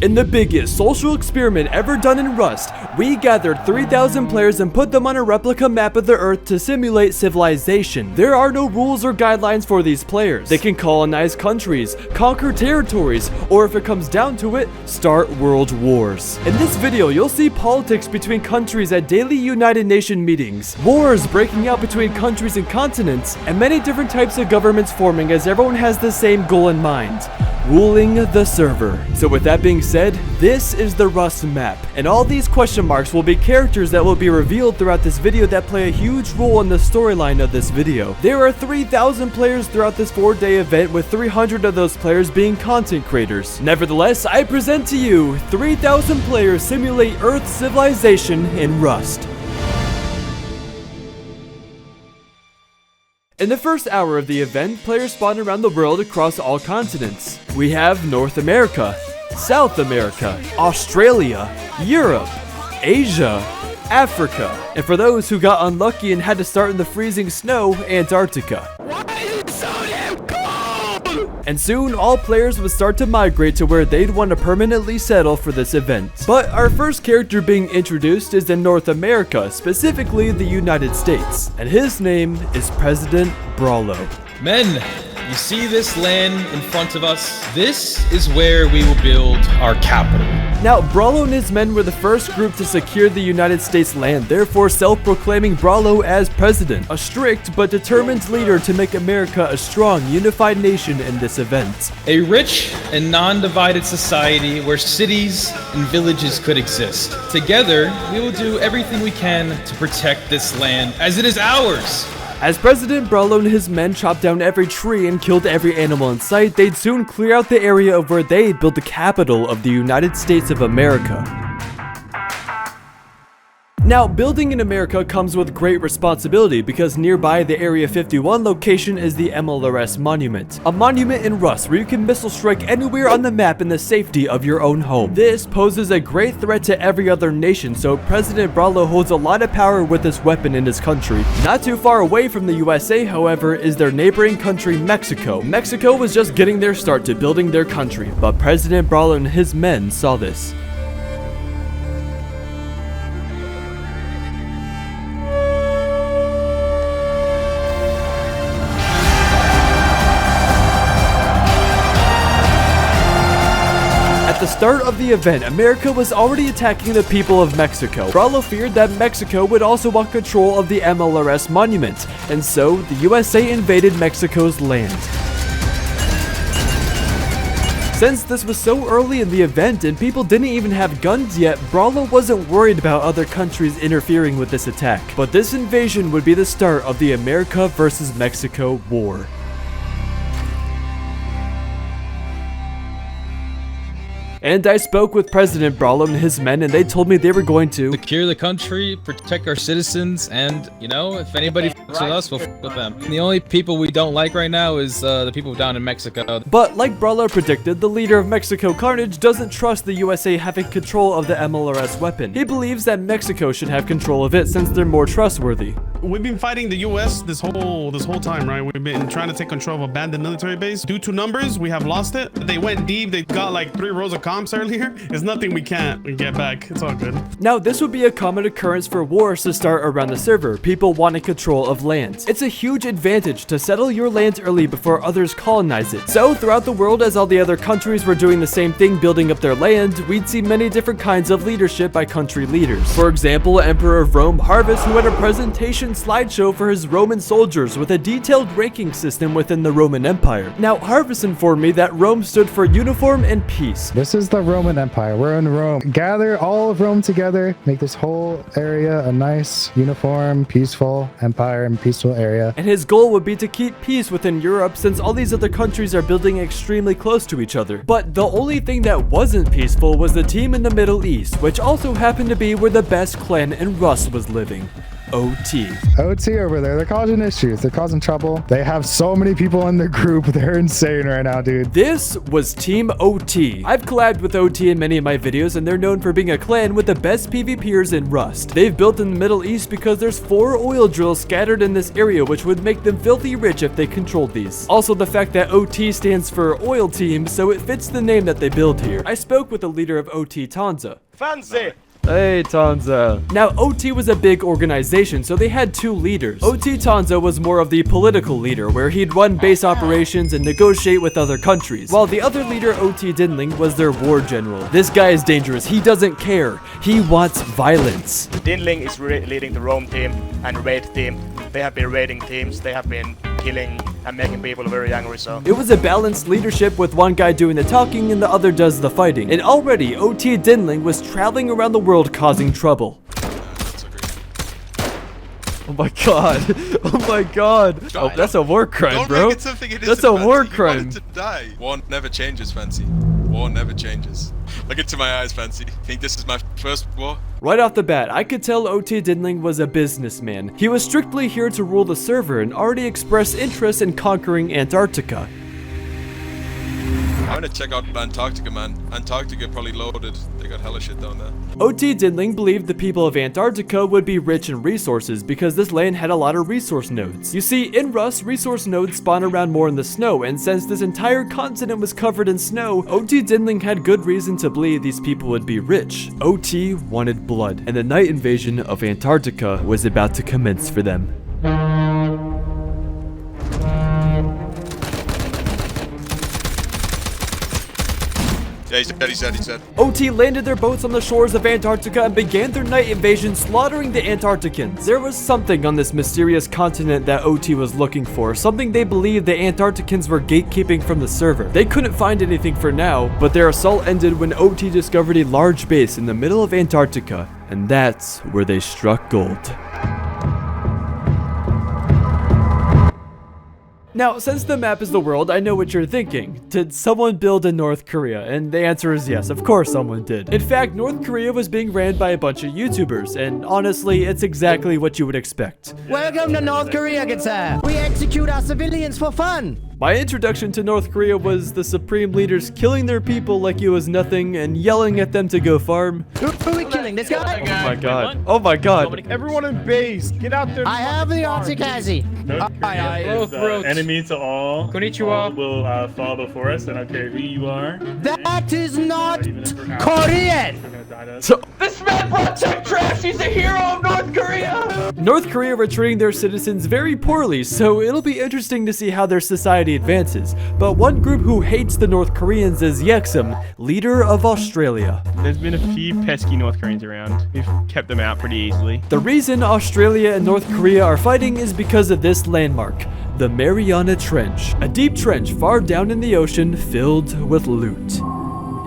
In the biggest social experiment ever done in Rust, we gathered 3,000 players and put them on a replica map of the Earth to simulate civilization. There are no rules or guidelines for these players. They can colonize countries, conquer territories, or if it comes down to it, start world wars. In this video, you'll see politics between countries at daily United Nations meetings, wars breaking out between countries and continents, and many different types of governments forming as everyone has the same goal in mind: ruling the server. So with that being said, this is the Rust map, and all these question marks will be characters that will be revealed throughout this video that play a huge role in the storyline of this video. There are 3,000 players throughout this 4-day event, with 300 of those players being content creators. Nevertheless, I present to you 3,000 players simulate Earth civilization in Rust. In the first hour of the event, players spawn around the world across all continents. We have North America, South America, Australia, Europe, Asia, Africa, and for those who got unlucky and had to start in the freezing snow, Antarctica. Why is it so damn cold? And soon, all players would start to migrate to where they'd want to permanently settle for this event. But our first character being introduced is in North America, specifically the United States, and his name is President Brawlo. Men, you see this land in front of us? This is where we will build our capital. Now, Brawlo and his men were the first group to secure the United States land, therefore self-proclaiming Brawlo as president, a strict but determined leader to make America a strong, unified nation in this event. A rich and non-divided society where cities and villages could exist. Together, we will do everything we can to protect this land as it is ours. As President Brawlo and his men chopped down every tree and killed every animal in sight, they'd soon clear out the area of where they built the capital of the United States of America. Now, building in America comes with great responsibility because nearby the Area 51 location is the MLRS Monument, a monument in Rust where you can missile strike anywhere on the map in the safety of your own home. This poses a great threat to every other nation, so President Brawlo holds a lot of power with this weapon in his country. Not too far away from the USA, however, is their neighboring country, Mexico. Mexico was just getting their start to building their country, but President Brawlo and his men saw this. At the start of the event, America was already attacking the people of Mexico. Brawlo feared that Mexico would also want control of the MLRS monument, and so the USA invaded Mexico's land. Since this was so early in the event and people didn't even have guns yet, Brawlo wasn't worried about other countries interfering with this attack. But this invasion would be the start of the America versus Mexico war. And I spoke with President Brawlo and his men, and they told me they were going to secure the country, protect our citizens, and, you know, if anybody fucks with us, we'll fuck with them. And the only people we don't like right now is the people down in Mexico. But like Brawlo predicted, the leader of Mexico Carnage doesn't trust the USA having control of the MLRS weapon. He believes that Mexico should have control of it since they're more trustworthy. We've been fighting the US this whole time, right? We've been trying to take control of abandoned military base. Due to numbers, we have lost it. They went deep. They got like 3 rows of comms earlier. It's nothing we can't get back. It's all good. Now, this would be a common occurrence for wars to start around the server, people wanting control of land. It's a huge advantage to settle your land early before others colonize it. So, throughout the world, as all the other countries were doing the same thing, building up their land, we'd see many different kinds of leadership by country leaders. For example, Emperor of Rome Harvest, who had a presentation slideshow for his Roman soldiers with a detailed ranking system within the Roman Empire. Now, Harvest informed me that Rome stood for uniform and peace. This is the Roman Empire. We're in Rome. Gather all of Rome together, make this whole area a nice, uniform, peaceful empire and peaceful area. And his goal would be to keep peace within Europe since all these other countries are building extremely close to each other. But the only thing that wasn't peaceful was the team in the Middle East, which also happened to be where the best clan in Rust was living. OT. OT over there, they're causing issues. They're causing trouble. They have so many people in their group. They're insane right now, dude. This was Team OT. I've collabed with OT in many of my videos, and they're known for being a clan with the best PvPers in Rust. They've built in the Middle East because there's 4 oil drills scattered in this area, which would make them filthy rich if they controlled these. Also, the fact that OT stands for oil team, so it fits the name that they build here. I spoke with the leader of OT, Tanza. Fancy! Hey, Tanza. Now, OT was a big organization, so they had 2 leaders. OT Tanza was more of the political leader, where he'd run base operations and negotiate with other countries, while the other leader, OT Dinling, was their war general. This guy is dangerous. He doesn't care. He wants violence. Dinling is leading the roam team and raid team. They have been raiding teams. They have been killing and making people very angry, so... It was a balanced leadership with one guy doing the talking and the other does the fighting. And already, OT Dinling was traveling around the world causing trouble. Oh my god. Oh my god. Oh, that's a war crime, bro. That's a war crime. To die. War never changes, Fancy. War never changes. Look into my eyes, Fancy. Think this is my first war? Right off the bat, I could tell OT Dinling was a businessman. He was strictly here to rule the server and already expressed interest in conquering Antarctica. I want to check out Antarctica, man. Antarctica probably loaded. They got hella shit down there. OT Dinling believed the people of Antarctica would be rich in resources because this land had a lot of resource nodes. You see, in Rust, resource nodes spawn around more in the snow, and since this entire continent was covered in snow, OT Dinling had good reason to believe these people would be rich. OT wanted blood, and the night invasion of Antarctica was about to commence for them. Yeah, he's dead. OT landed their boats on the shores of Antarctica and began their night invasion, slaughtering the Antarcticans. There was something on this mysterious continent that OT was looking for, something they believed the Antarcticans were gatekeeping from the server. They couldn't find anything for now, but their assault ended when OT discovered a large base in the middle of Antarctica, and that's where they struck gold. Now, since the map is the world, I know what you're thinking. Did someone build in North Korea? And the answer is yes, of course someone did. In fact, North Korea was being ran by a bunch of YouTubers, and honestly, it's exactly what you would expect. Welcome to North Korea, good sir. We execute our civilians for fun. My introduction to North Korea was the supreme leaders killing their people like it was nothing and yelling at them to go farm. Who are we killing, this guy? Oh my god. Oh my god. Everyone in base, get out there. I have the Artikazi. Enemy to all. Konnichiwa. All will fall before us. I don't care who you are. That is not Korean. This man brought tech trash. He's a hero of North Korea. North Korea are treating their citizens very poorly, so it'll be interesting to see how their society advances. But one group who hates the North Koreans is Yexum, leader of Australia. There's been a few pesky North Koreans around. We've kept them out pretty easily. The reason Australia and North Korea are fighting is because of this landmark, the Mariana Trench, a deep trench far down in the ocean filled with loot.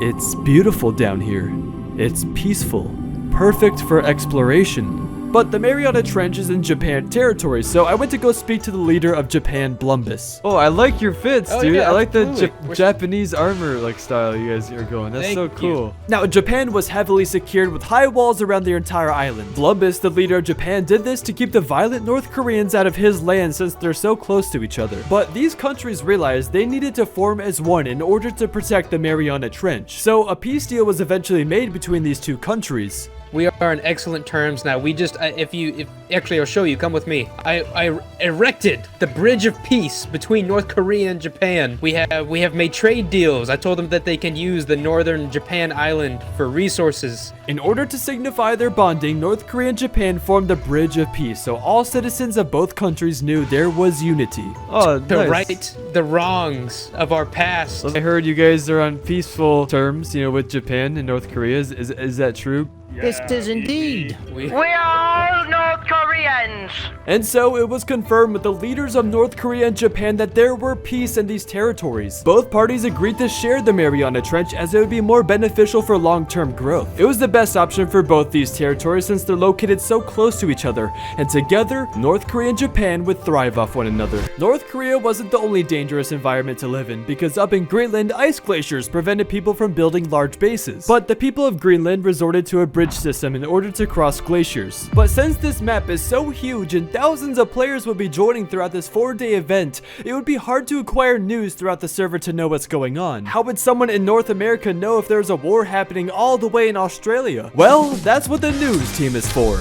It's beautiful down here. It's peaceful, perfect for exploration. But the Mariana Trench is in Japan territory, so I went to go speak to the leader of Japan, Blumbus. Oh, I like your fits, dude. yeah, I like the absolutely. Japanese armor style you guys are going. That's so cool. Now, Japan was heavily secured with high walls around their entire island. Blumbus, the leader of Japan, did this to keep the violent North Koreans out of his land since they're so close to each other. But these countries realized they needed to form as one in order to protect the Mariana Trench. So a peace deal was eventually made between these two countries. We are in excellent terms now. We just, actually, I'll show you. Come with me. I erected the bridge of peace between North Korea and Japan. We have made trade deals. I told them that they can use the northern Japan island for resources. In order to signify their bonding, North Korea and Japan formed a bridge of peace, so all citizens of both countries knew there was unity. Oh, to nice. right the wrongs of our past. I heard you guys are on peaceful terms, with Japan and North Korea. Is that true? This is indeed. We are all North Koreans. And so it was confirmed with the leaders of North Korea and Japan that there were peace in these territories. Both parties agreed to share the Mariana Trench as it would be more beneficial for long-term growth. It was the best option for both these territories since they're located so close to each other, and together, North Korea and Japan would thrive off one another. North Korea wasn't the only dangerous environment to live in, because up in Greenland, ice glaciers prevented people from building large bases. But the people of Greenland resorted to a bridge system in order to cross glaciers. But since this map is so so huge and thousands of players would be joining throughout this 4-day event, it would be hard to acquire news throughout the server to know what's going on. How would someone in North America know if there's a war happening all the way in Australia? Well, that's what the news team is for.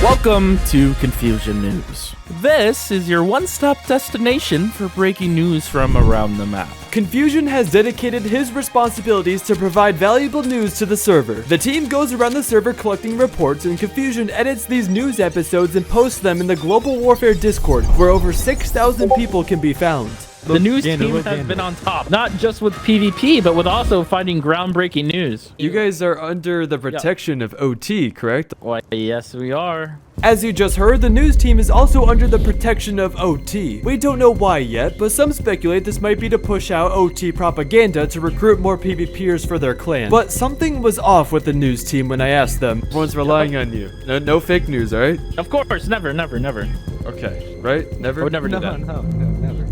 Welcome to Confusion News. This is your one-stop destination for breaking news from around the map. Confusion has dedicated his responsibilities to provide valuable news to the server. The team goes around the server collecting reports, and Confusion edits these news episodes and posts them in the Global Warfare Discord, where over 6,000 people can be found. The news team has been on top, not just with PvP, but with also finding groundbreaking news. You guys are under the protection of OT, correct? Why, yes, we are. As you just heard, the news team is also under the protection of OT. We don't know why yet, but some speculate this might be to push out OT propaganda to recruit more PvPers for their clan. But something was off with the news team when I asked them. Everyone's relying on you. No fake news, alright? Of course, never. Okay, right? Never? I would never do that. No, never.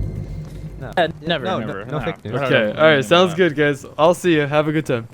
Never. No fake news. Okay, alright, sounds good, guys. I'll see you. Have a good time.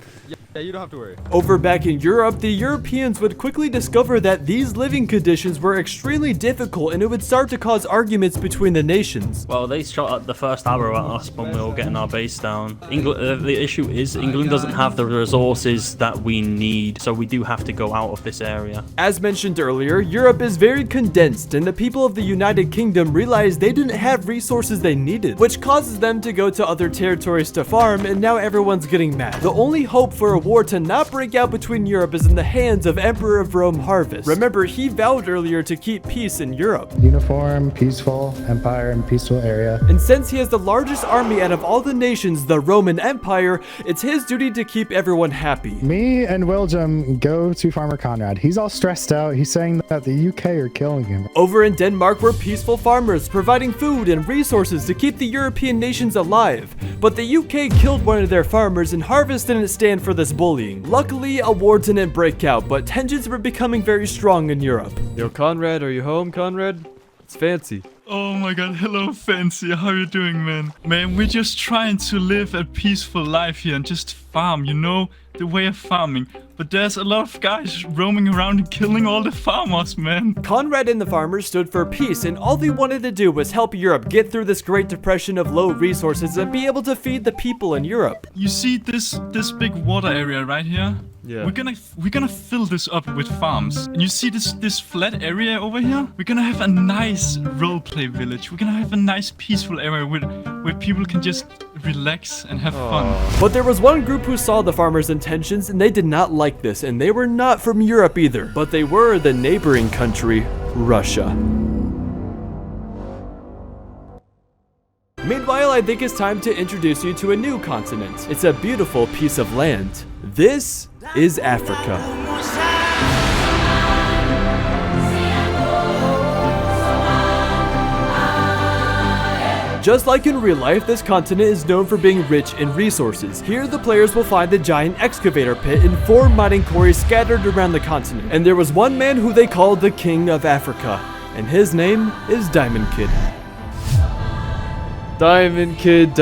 Yeah, you don't have to worry. Over back in Europe, the Europeans would quickly discover that these living conditions were extremely difficult, and it would start to cause arguments between the nations. Well, they shot at the first arrow at us when we were getting our base down. The issue is England doesn't have the resources that we need, so we do have to go out of this area. As mentioned earlier, Europe is very condensed, and the people of the United Kingdom realized they didn't have resources they needed, which causes them to go to other territories to farm, and now everyone's getting mad. The only hope for a war to not break out between Europe is in the hands of Emperor of Rome Harvest. Remember, he vowed earlier to keep peace in Europe. Uniform, peaceful, empire, and peaceful area. And since he has the largest army out of all the nations, the Roman Empire, it's his duty to keep everyone happy. Me and William go to Farmer Conrad. He's all stressed out. He's saying that the UK are killing him. Over in Denmark were peaceful farmers, providing food and resources to keep the European nations alive. But the UK killed one of their farmers, and Harvest didn't stand for this bullying. Luckily, a war didn't break out, but tensions were becoming very strong in Europe. Yo, Conrad, are you home, Conrad? It's Fancy. Oh my god, hello Fancy, how you doing, man? Man, we're just trying to live a peaceful life here and just farm, you know, the way of farming. But there's a lot of guys roaming around and killing all the farmers, man. Conrad and the farmers stood for peace, and all they wanted to do was help Europe get through this Great Depression of low resources and be able to feed the people in Europe. You see this big water area right here? Yeah. We're gonna fill this up with farms. And you see this flat area over here? We're gonna have a nice roleplay village. We're gonna have a nice peaceful area where people can just relax and have fun. But there was one group who saw the farmers' intentions, and they did not like this, and they were not from Europe either, but they were the neighboring country, Russia. Meanwhile, I think it's time to introduce you to a new continent. It's a beautiful piece of land. This is Africa. Just like in real life, this continent is known for being rich in resources. Here, the players will find the giant excavator pit and 4 mining quarries scattered around the continent. And there was one man who they called the King of Africa, and his name is Diamond Kid. Diamond Kid,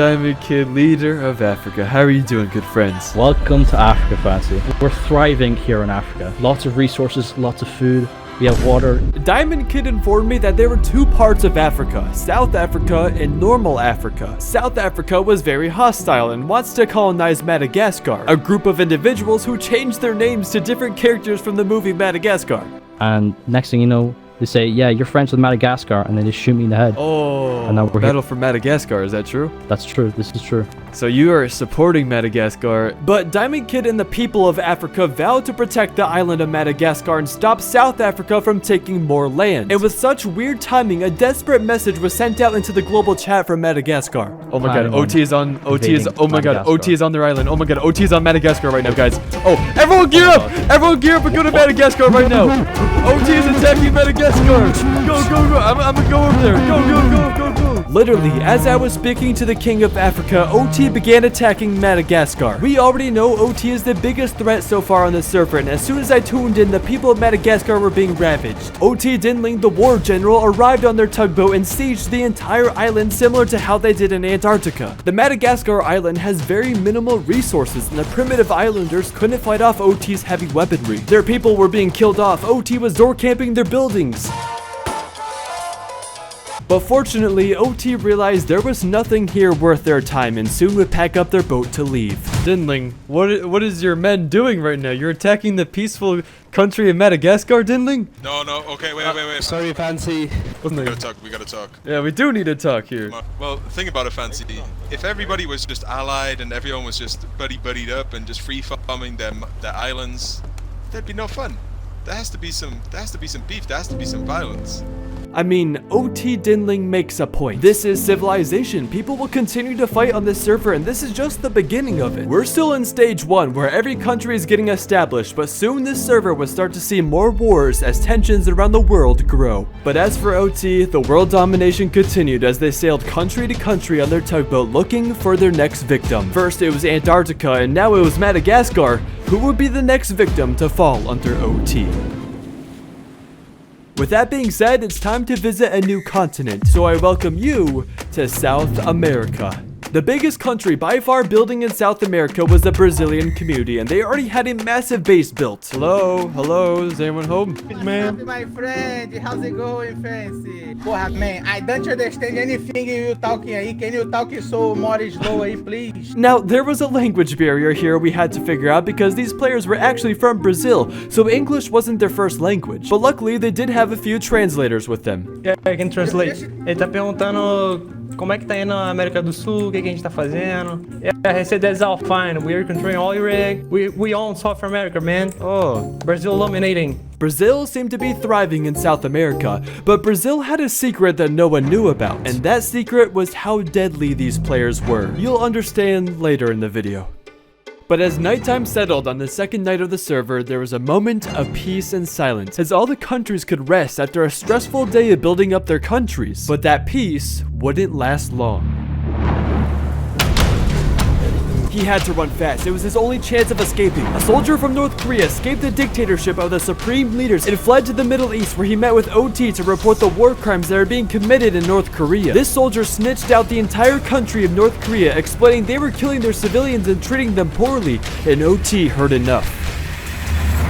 leader of Africa. How are you doing, good friends? Welcome to Africa, Fancy. We're thriving here in Africa. Lots of resources, lots of food. We have water. Diamond Kid informed me that there were 2 parts of Africa, South Africa and normal Africa. South Africa was very hostile and wants to colonize Madagascar, a group of individuals who changed their names to different characters from the movie Madagascar. And next thing you know, they say, yeah, you're friends with Madagascar, and they just shoot me in the head. Oh, and now we're battle for Madagascar, is that true? That's true, this is true. So you are supporting Madagascar, but Diamond Kid and the people of Africa vowed to protect the island of Madagascar and stop South Africa from taking more land. And with such weird timing, a desperate message was sent out into the global chat from Madagascar. Oh my god, OT is on their island. Oh my god, OT is on Madagascar right now, guys. Oh, everyone gear up! Everyone gear up and go to Madagascar right now! OT is attacking Madagascar! Go! I'm gonna go over there! Go! Literally, as I was speaking to the King of Africa, OT began attacking Madagascar. We already know OT is the biggest threat so far on the server, and as soon as I tuned in, the people of Madagascar were being ravaged. OT Dinling, the war general, arrived on their tugboat and sieged the entire island, similar to how they did in Antarctica. The Madagascar island has very minimal resources, and the primitive islanders couldn't fight off OT's heavy weaponry. Their people were being killed off. OT was door camping their buildings. But fortunately, OT realized there was nothing here worth their time and soon would pack up their boat to leave. Dinling, what is your men doing right now? You're attacking the peaceful country of Madagascar, Dinling? No, okay, wait. Sorry, Fancy. We gotta talk. Yeah, we do need to talk here. Well, think about it, Fancy. If everybody was just allied and everyone was just buddied up and just free farming the islands, there'd be no fun. There has to be some beef, there has to be some violence. I mean, OT Dinling makes a point. This is civilization. People will continue to fight on this server, and this is just the beginning of it. We're still in stage 1, where every country is getting established, but soon this server will start to see more wars as tensions around the world grow. But as for OT, the world domination continued as they sailed country to country on their tugboat looking for their next victim. First it was Antarctica, and now it was Madagascar. Who would be the next victim to fall under OT? With that being said, it's time to visit a new continent, so I welcome you to South America. The biggest country by far building in South America was the Brazilian community, and they already had a massive base built. Hello, is anyone home? Man. My friend, how's it going, Fancy? Porra, man, I don't understand anything you talking aí. Can you talk so more slow aí, please? Now, there was a language barrier here we had to figure out because these players were actually from Brazil, so English wasn't their first language. But luckily, they did have a few translators with them. Yeah, I can translate. Ele tá perguntando como é que tá indo a América do Sul, o que a gente tá fazendo. Yeah, he said that's all fine. We are controlling all Iraq. We own South America, man. Oh, Brazil dominating. Brazil seemed to be thriving in South America, but Brazil had a secret that no one knew about, and that secret was how deadly these players were. You'll understand later in the video. But as nighttime settled on the second night of the server, there was a moment of peace and silence, as all the countries could rest after a stressful day of building up their countries. But that peace wouldn't last long. He had to run fast. It was his only chance of escaping. A soldier from North Korea escaped the dictatorship of the supreme leaders and fled to the Middle East, where he met with OT to report the war crimes that are being committed in North Korea. This soldier snitched out the entire country of North Korea, explaining they were killing their civilians and treating them poorly, and OT heard enough.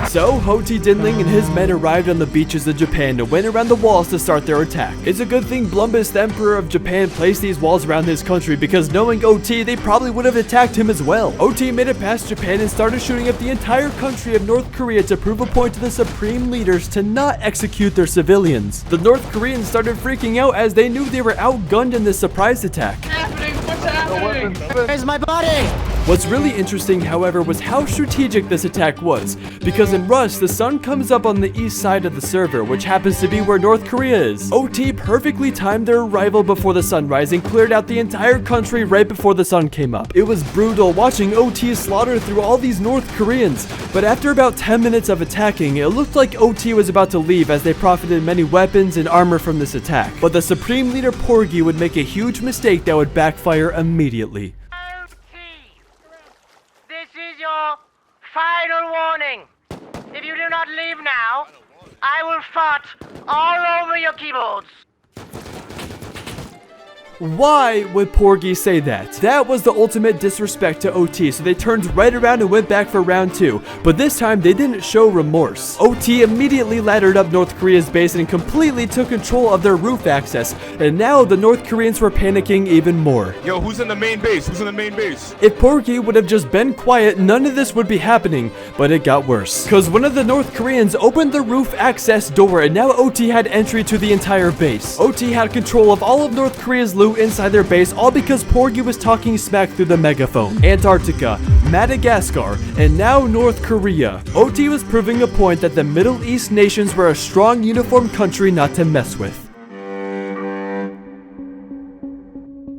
So, OT Dinling and his men arrived on the beaches of Japan and went around the walls to start their attack. It's a good thing Blumbus, the Emperor of Japan, placed these walls around his country, because knowing OT, they probably would have attacked him as well. OT made it past Japan and started shooting up the entire country of North Korea to prove a point to the supreme leaders to not execute their civilians. The North Koreans started freaking out as they knew they were outgunned in this surprise attack. What's happening? Where's my body? What's really interesting, however, was how strategic this attack was, because in Rust, the sun comes up on the east side of the server, which happens to be where North Korea is. OT perfectly timed their arrival before the sunrise and cleared out the entire country right before the sun came up. It was brutal watching OT slaughter through all these North Koreans, but after about 10 minutes of attacking, it looked like OT was about to leave as they profited many weapons and armor from this attack. But the supreme leader Porgy would make a huge mistake that would backfire immediately. Final warning. If you do not leave now, I will fart all over your keyboards. Why would Porgy say that? That was the ultimate disrespect to OT, so they turned right around and went back for round 2. But this time, they didn't show remorse. OT immediately laddered up North Korea's base and completely took control of their roof access, and now the North Koreans were panicking even more. Yo, who's in the main base? Who's in the main base? If Porgy would have just been quiet, none of this would be happening, but it got worse. Cause one of the North Koreans opened the roof access door, and now OT had entry to the entire base. OT had control of all of North Korea's loot inside their base, all because Porgy was talking smack through the megaphone. Antarctica, Madagascar, and now North Korea. OT was proving a point that the Middle East nations were a strong, uniform country not to mess with.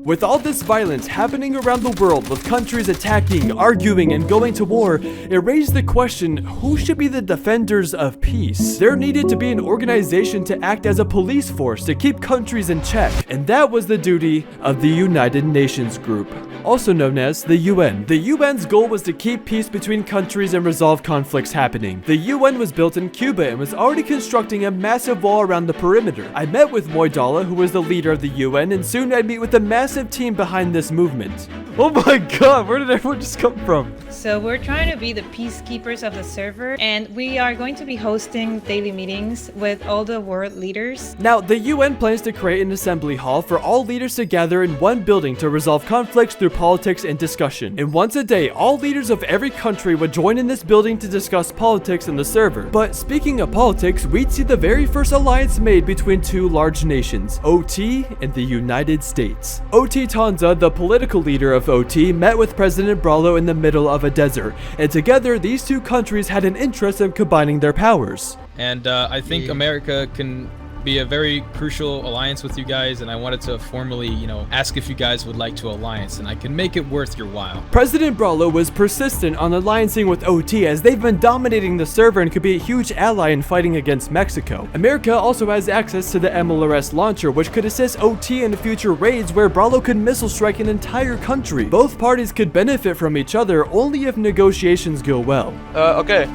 With all this violence happening around the world, with countries attacking, arguing, and going to war, it raised the question, who should be the defenders of peace? There needed to be an organization to act as a police force to keep countries in check, and that was the duty of the United Nations Group, also known as the UN. The UN's goal was to keep peace between countries and resolve conflicts happening. The UN was built in Cuba and was already constructing a massive wall around the perimeter. I met with Moidala, who was the leader of the UN, and soon I'd meet with the massive team behind this movement. Oh my god, where did everyone just come from? So we're trying to be the peacekeepers of the server, and we are going to be hosting daily meetings with all the world leaders. Now, the UN plans to create an assembly hall for all leaders to gather in one building to resolve conflicts through politics and discussion. And once a day, all leaders of every country would join in this building to discuss politics in the server. But speaking of politics, we'd see the very first alliance made between two large nations, OT and the United States. OT Tanza, the political leader of OT, met with President Bralo in the middle of a desert, and together these two countries had an interest in combining their powers. And I think America can be a very crucial alliance with you guys, and I wanted to formally, ask if you guys would like to alliance, and I can make it worth your while. President Bralo was persistent on alliancing with OT as they've been dominating the server and could be a huge ally in fighting against Mexico. America also has access to the MLRS launcher, which could assist OT in future raids where Bralo could missile strike an entire country. Both parties could benefit from each other only if negotiations go well. Okay.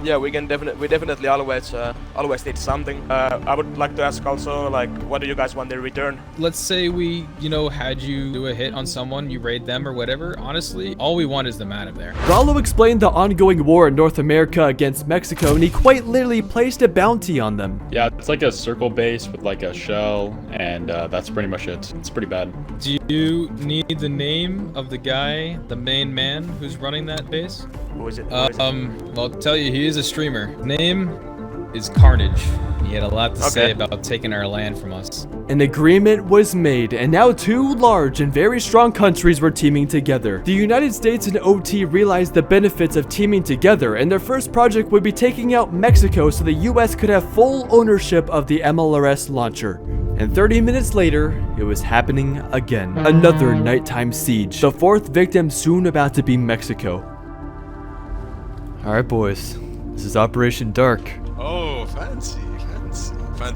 Yeah, we definitely always need something. I would like to ask also, like, what do you guys want in return? Let's say we, had you do a hit on someone, you raid them or whatever. Honestly, all we want is them out of there. Bralo explained the ongoing war in North America against Mexico, and he quite literally placed a bounty on them. Yeah, it's like a circle base with like a shell, and that's pretty much it. It's pretty bad. Do you need the name of the guy, the main man who's running that base? Who is it? Well, I'll tell you, he is a streamer. Name is Carnage. He had a lot to say about taking our land from us. An agreement was made, and now two large and very strong countries were teaming together. The United States and OT realized the benefits of teaming together, and their first project would be taking out Mexico so the US could have full ownership of the MLRS launcher. And 30 minutes later, it was happening again. Another nighttime siege. The fourth victim soon about to be Mexico. Alright boys, this is Operation Dark. Oh, fancy.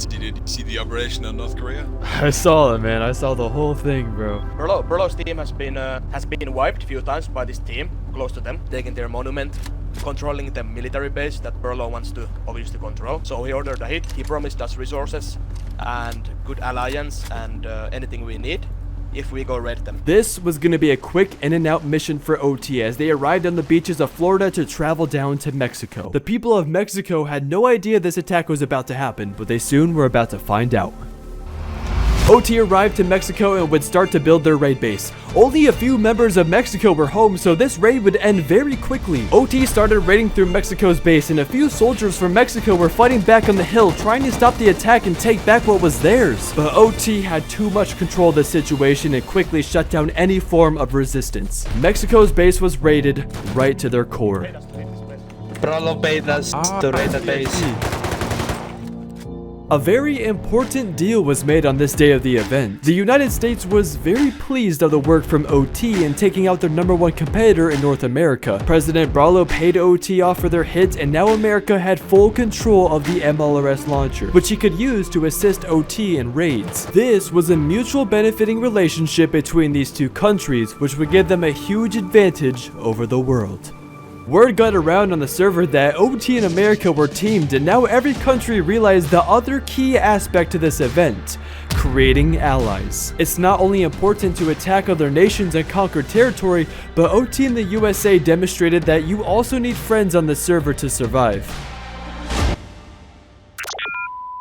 Did you see the operation on North Korea? I saw it, man. I saw the whole thing, bro. Burlow's team has been wiped a few times by this team close to them, taking their monument, controlling the military base that Burlow wants to obviously control. So he ordered a hit. He promised us resources and good alliance and anything we need if we go raid them. This was going to be a quick in and out mission for OT as they arrived on the beaches of Florida to travel down to Mexico. The people of Mexico had no idea this attack was about to happen, but they soon were about to find out. OT arrived to Mexico and would start to build their raid base. Only a few members of Mexico were home, so this raid would end very quickly. OT started raiding through Mexico's base, and a few soldiers from Mexico were fighting back on the hill, trying to stop the attack and take back what was theirs. But OT had too much control of the situation and quickly shut down any form of resistance. Mexico's base was raided right to their core. Brolo paid us to raid the base. A very important deal was made on this day of the event. The United States was very pleased of the work from OT in taking out their #1 competitor in North America. President Bralo paid OT off for their hit, and now America had full control of the MLRS launcher, which he could use to assist OT in raids. This was a mutual benefiting relationship between these two countries, which would give them a huge advantage over the world. Word got around on the server that OT and America were teamed, and now every country realized the other key aspect to this event: creating allies. It's not only important to attack other nations and conquer territory, but OT and the USA demonstrated that you also need friends on the server to survive.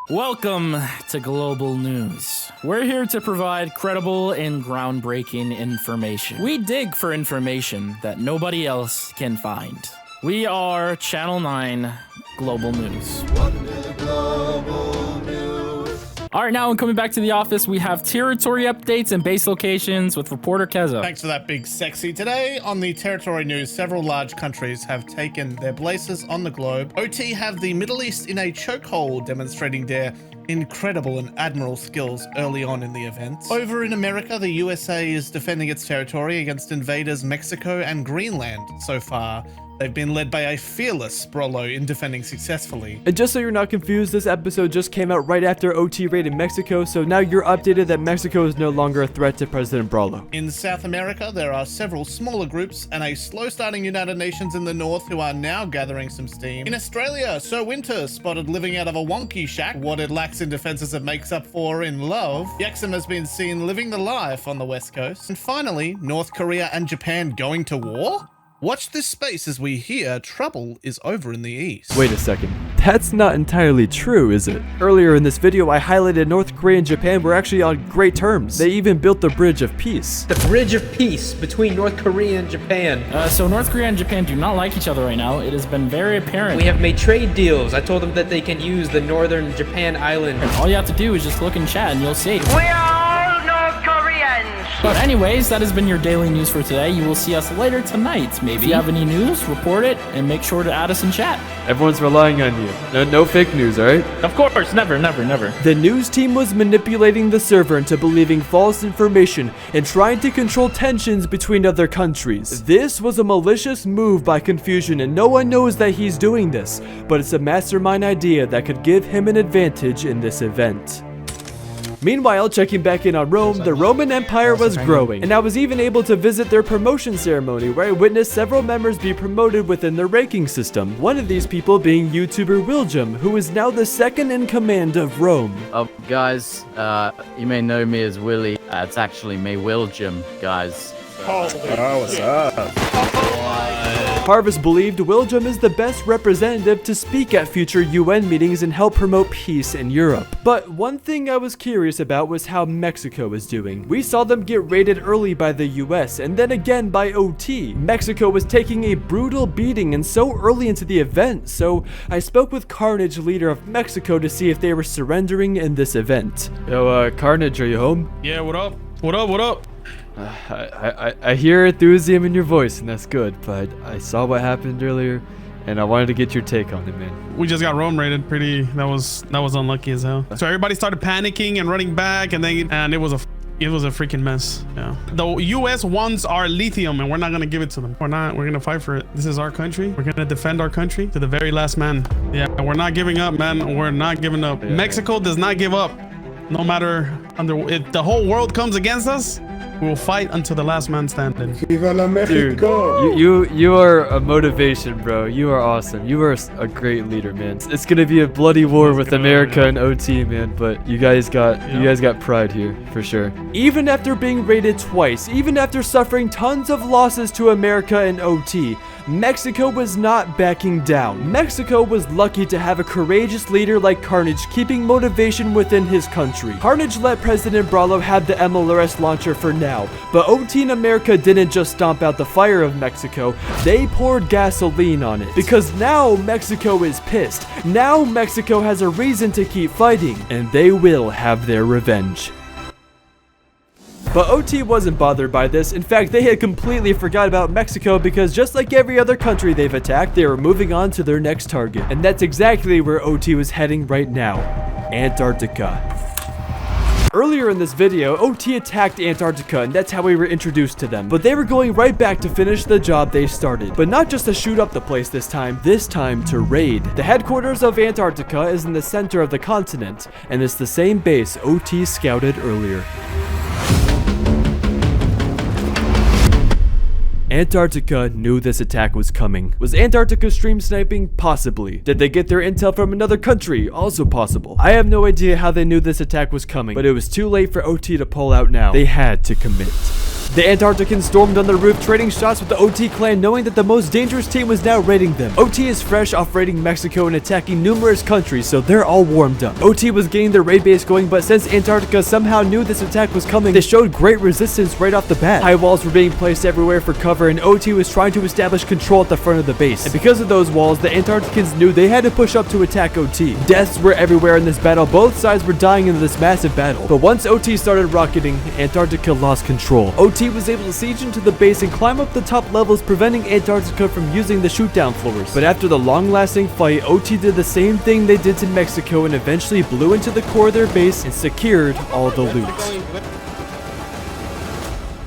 Welcome to Global News. We're here to provide credible and groundbreaking information. We dig for information that nobody else can find. We are Channel 9 Global News. Alright, now coming back to the office, we have territory updates and base locations with reporter Keza. Thanks for that, Big Sexy. Today on the territory news, several large countries have taken their places on the globe. OT have the Middle East in a chokehold, demonstrating their incredible and admirable skills early on in the event. Over in America, the USA is defending its territory against invaders Mexico and Greenland. So far, they've been led by a fearless Brolo in defending successfully. And just so you're not confused, this episode just came out right after OT raided Mexico, so now you're updated that Mexico is no longer a threat to President Brolo. In South America, there are several smaller groups and a slow-starting United Nations in the north who are now gathering some steam. In Australia, Sir Winter spotted living out of a wonky shack. What it lacks in defenses it makes up for in love. Yaxam has been seen living the life on the west coast. And finally, North Korea and Japan going to war? Watch this space as we hear trouble is over in the east. Wait a second. That's not entirely true, is it? Earlier in this video, I highlighted North Korea and Japan were actually on great terms. They even built the Bridge of Peace. The Bridge of Peace between North Korea and Japan. So North Korea and Japan do not like each other right now. It has been very apparent. We have made trade deals. I told them that they can use the northern Japan island. And all you have to do is just look in chat and you'll see. We are all North Koreans! But anyways, that has been your daily news for today. You will see us later tonight, maybe. If you have any news, report it, and make sure to add us in chat. Everyone's relying on you. No fake news, alright? Of course, never, never, never. The news team was manipulating the server into believing false information and trying to control tensions between other countries. This was a malicious move by Confusion, and no one knows that he's doing this, but it's a mastermind idea that could give him an advantage in this event. Meanwhile, checking back in on Rome, the Roman Empire was growing, and I was even able to visit their promotion ceremony where I witnessed several members be promoted within their ranking system. One of these people being YouTuber Willjum, who is now the second in command of Rome. Guys, you may know me as Willie. It's actually me, Willjum, guys. What's up? Harvest believed Willjum is the best representative to speak at future UN meetings and help promote peace in Europe. But one thing I was curious about was how Mexico is doing. We saw them get raided early by the US and then again by OT. Mexico was taking a brutal beating and so early into the event, so I spoke with Carnage, leader of Mexico, to see if they were surrendering in this event. Yo, Carnage, are you home? Yeah, what up? What up? What up? I hear enthusiasm in your voice, and that's good, but I saw what happened earlier, and I wanted to get your take on it, man. We just got Rome raided. That was unlucky as hell. So everybody started panicking and running back, and it was a freaking mess. Yeah. The US wants our lithium, and we're not gonna give it to them. We're gonna fight for it. This is our country. We're gonna defend our country to the very last man. Yeah, we're not giving up, man. We're not giving up. Yeah. Mexico does not give up. No matter if the whole world comes against us, we will fight until the last man standing. Viva la Mexico! Dude, you are a motivation, bro. You are awesome. You are a great leader, man. It's gonna be a bloody war with America and OT, man. But you guys got pride here for sure. Even after being raided twice, even after suffering tons of losses to America and OT, Mexico was not backing down. Mexico was lucky to have a courageous leader like Carnage keeping motivation within his country. Carnage let President Brolo have the MLRS launcher for now, but OT in America didn't just stomp out the fire of Mexico, they poured gasoline on it. Because now Mexico is pissed. Now Mexico has a reason to keep fighting, and they will have their revenge. But OT wasn't bothered by this. In fact, they had completely forgot about Mexico because just like every other country they've attacked, they were moving on to their next target. And that's exactly where OT was heading right now, Antarctica. Earlier in this video, OT attacked Antarctica, and that's how we were introduced to them. But they were going right back to finish the job they started. But not just to shoot up the place this time to raid. The headquarters of Antarctica is in the center of the continent, and it's the same base OT scouted earlier. Antarctica knew this attack was coming. Was Antarctica stream sniping? Possibly. Did they get their intel from another country? Also possible. I have no idea how they knew this attack was coming, but it was too late for OT to pull out now. They had to commit. The Antarcticans stormed on the roof, trading shots with the OT clan, knowing that the most dangerous team was now raiding them. OT is fresh off raiding Mexico and attacking numerous countries, so they're all warmed up. OT was getting their raid base going, but since Antarctica somehow knew this attack was coming, they showed great resistance right off the bat. High walls were being placed everywhere for cover, and OT was trying to establish control at the front of the base. And because of those walls, the Antarcticans knew they had to push up to attack OT. Deaths were everywhere in this battle. Both sides were dying in this massive battle. But once OT started rocketing, Antarctica lost control. OT OT was able to siege into the base and climb up the top levels, preventing Antarctica from using the shoot-down floors. But after the long-lasting fight, OT did the same thing they did to Mexico and eventually blew into the core of their base and secured all the loot.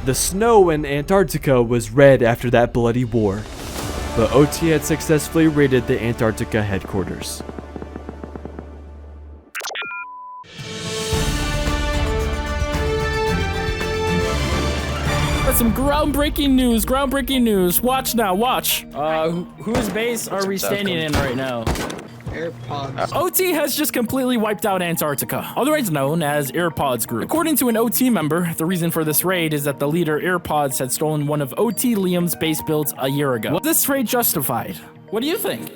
The snow in Antarctica was red after that bloody war, but OT had successfully raided the Antarctica headquarters. That's some groundbreaking news. Watch now, watch. Whose base are we standing in right now? AirPods. OT has just completely wiped out Antarctica, otherwise known as AirPods Group. According to an OT member, the reason for this raid is that the leader AirPods had stolen one of OT Liam's base builds a year ago. Was this raid justified? What do you think?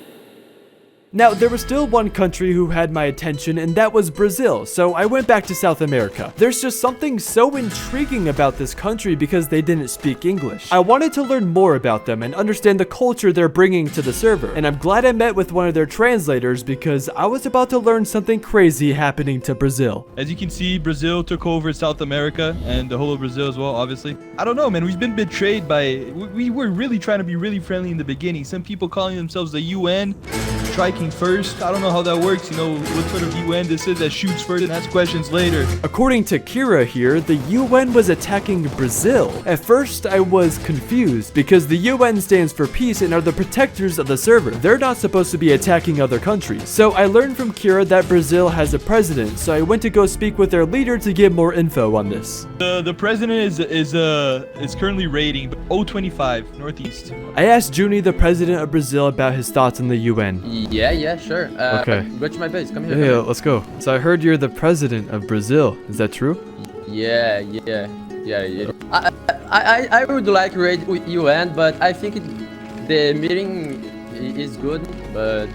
Now, there was still one country who had my attention, and that was Brazil, so I went back to South America. There's just something so intriguing about this country because they didn't speak English. I wanted to learn more about them and understand the culture they're bringing to the server, and I'm glad I met with one of their translators because I was about to learn something crazy happening to Brazil. As you can see, Brazil took over South America and the whole of Brazil as well, obviously. I don't know, man. We've been betrayed by... We were really trying to be really friendly in the beginning. Some people calling themselves the UN, striking first. I don't know how that works, you know, what sort of UN this is that shoots first and asks questions later. According to Kira here, the UN was attacking Brazil. At first, I was confused because the UN stands for peace and are the protectors of the server. They're not supposed to be attacking other countries. So I learned from Kira that Brazil has a president, so I went to go speak with their leader to get more info on this. The president is currently raiding 025 Northeast. I asked Juni, the president of Brazil, about his thoughts on the UN. Yeah, sure. Okay. Go to my base. Come here. Yeah, let's go. So I heard you're the president of Brazil. Is that true? Yeah. I would like raid UN, but I think the meeting is good, but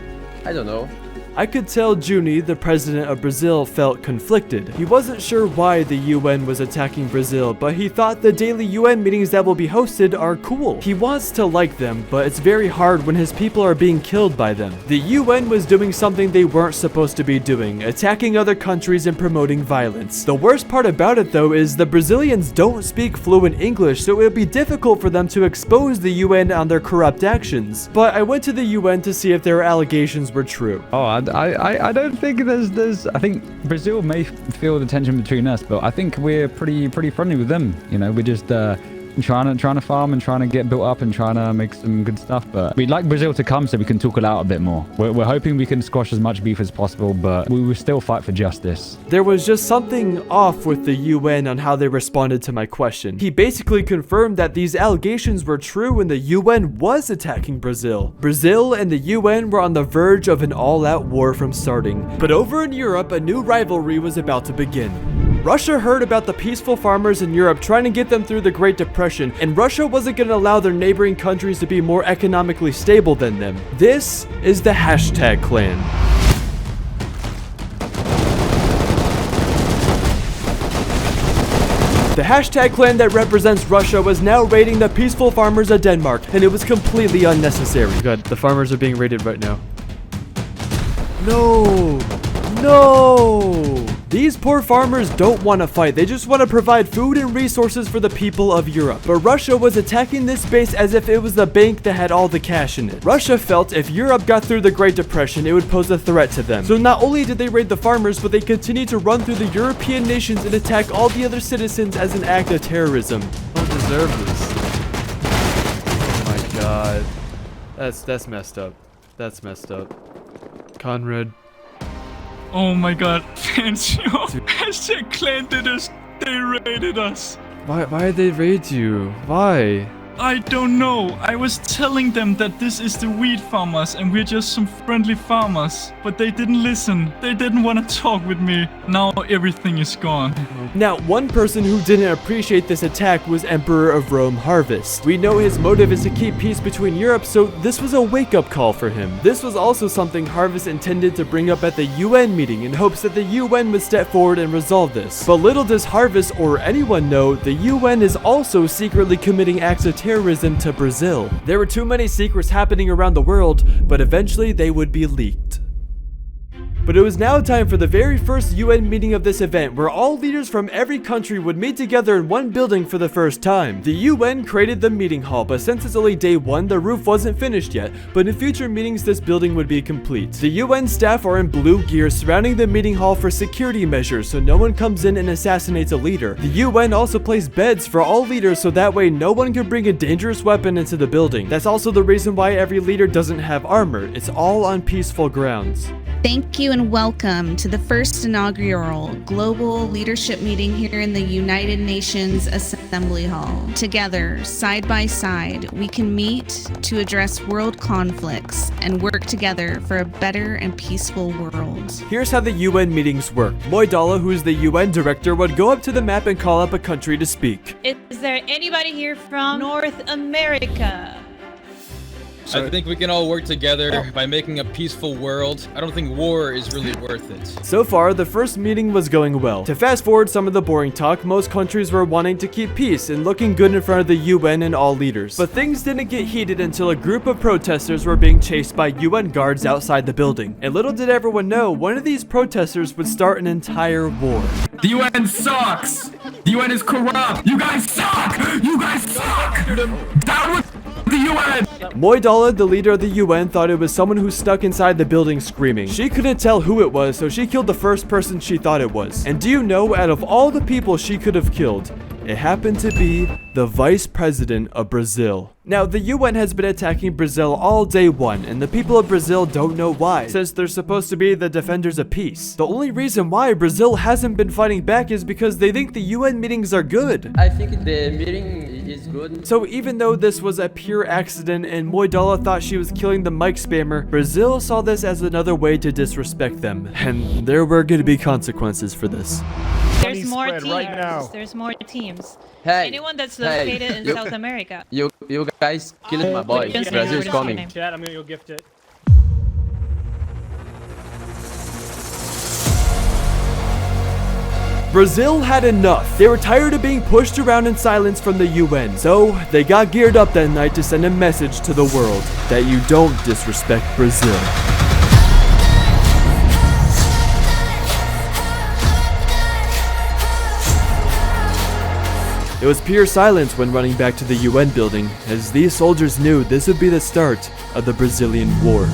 I don't know. I could tell Juni, the president of Brazil, felt conflicted. He wasn't sure why the UN was attacking Brazil, but he thought the daily UN meetings that will be hosted are cool. He wants to like them, but it's very hard when his people are being killed by them. The UN was doing something they weren't supposed to be doing, attacking other countries and promoting violence. The worst part about it though is the Brazilians don't speak fluent English, so it would be difficult for them to expose the UN on their corrupt actions. But I went to the UN to see if their allegations were true. Oh, I don't think there's I think Brazil may feel the tension between us, but I think we're pretty friendly with them. You know, we're just trying to farm and trying to get built up and trying to make some good stuff. But we'd like Brazil to come so we can talk it out a bit more. We're hoping we can squash as much beef as possible, but we will still fight for justice. There was just something off with the UN on how they responded to my question. He basically confirmed that these allegations were true and the UN was attacking Brazil. Brazil and the UN were on the verge of an all-out war from starting. But over in Europe, a new rivalry was about to begin. Russia heard about the peaceful farmers in Europe trying to get them through the Great Depression, and Russia wasn't going to allow their neighboring countries to be more economically stable than them. This is the hashtag clan. The hashtag clan that represents Russia was now raiding the peaceful farmers of Denmark, and it was completely unnecessary. God, the farmers are being raided right now. No! These poor farmers don't want to fight, they just want to provide food and resources for the people of Europe. But Russia was attacking this base as if it was the bank that had all the cash in it. Russia felt if Europe got through the Great Depression, it would pose a threat to them. So not only did they raid the farmers, but they continued to run through the European nations and attack all the other citizens as an act of terrorism. I don't deserve this. Oh my god. That's messed up. That's messed up. Conrad. Oh my god, FancyOrb. Hashtag clan did us. They raided us. Why did they raid you? Why? I don't know. I was telling them that this is the wheat farmers and we're just some friendly farmers. But they didn't listen. They didn't want to talk with me. Now everything is gone. Now, one person who didn't appreciate this attack was Emperor of Rome Harvest. We know his motive is to keep peace between Europe, so this was a wake-up call for him. This was also something Harvest intended to bring up at the UN meeting in hopes that the UN would step forward and resolve this. But little does Harvest or anyone know, the UN is also secretly committing acts of terrorism to Brazil. There were too many secrets happening around the world, but eventually they would be leaked. But it was now time for the very first UN meeting of this event, where all leaders from every country would meet together in one building for the first time. The UN created the meeting hall, but since it's only day 1, the roof wasn't finished yet, but in future meetings this building would be complete. The UN staff are in blue gear surrounding the meeting hall for security measures so no one comes in and assassinates a leader. The UN also placed beds for all leaders so that way no one can bring a dangerous weapon into the building. That's also the reason why every leader doesn't have armor. It's all on peaceful grounds. Thank you and welcome to the first inaugural Global Leadership Meeting here in the United Nations Assembly Hall. Together, side by side, we can meet to address world conflicts and work together for a better and peaceful world. Here's how the UN meetings work. Moidala, who is the UN director, would go up to the map and call up a country to speak. Is there anybody here from North America? I think we can all work together by making a peaceful world. I don't think war is really worth it. So far, the first meeting was going well. To fast forward some of the boring talk, most countries were wanting to keep peace and looking good in front of the UN and all leaders. But things didn't get heated until a group of protesters were being chased by UN guards outside the building. And little did everyone know, one of these protesters would start an entire war. The UN sucks! The UN is corrupt! You guys suck! You guys suck! Down with the UN! Moidala, the leader of the UN, thought it was someone who stuck inside the building screaming. She couldn't tell who it was, so she killed the first person she thought it was. And do you know, out of all the people she could have killed, it happened to be the Vice President of Brazil. Now, the UN has been attacking Brazil all day 1, and the people of Brazil don't know why, since they're supposed to be the defenders of peace. The only reason why Brazil hasn't been fighting back is because they think the UN meetings are good. I think the meeting is good. So even though this was a pure accident and Moidala thought she was killing the mic spammer, Brazil saw this as another way to disrespect them, and there were going to be consequences for this. There's more teams. Right now. There's more teams. Hey, anyone that's located in South America. You guys killed my boy. Brazil's coming. Chat, I'm gonna go gift it. Brazil had enough. They were tired of being pushed around in silence from the UN, so they got geared up that night to send a message to the world that you don't disrespect Brazil. It was pure silence when running back to the UN building, as these soldiers knew this would be the start of the Brazilian War.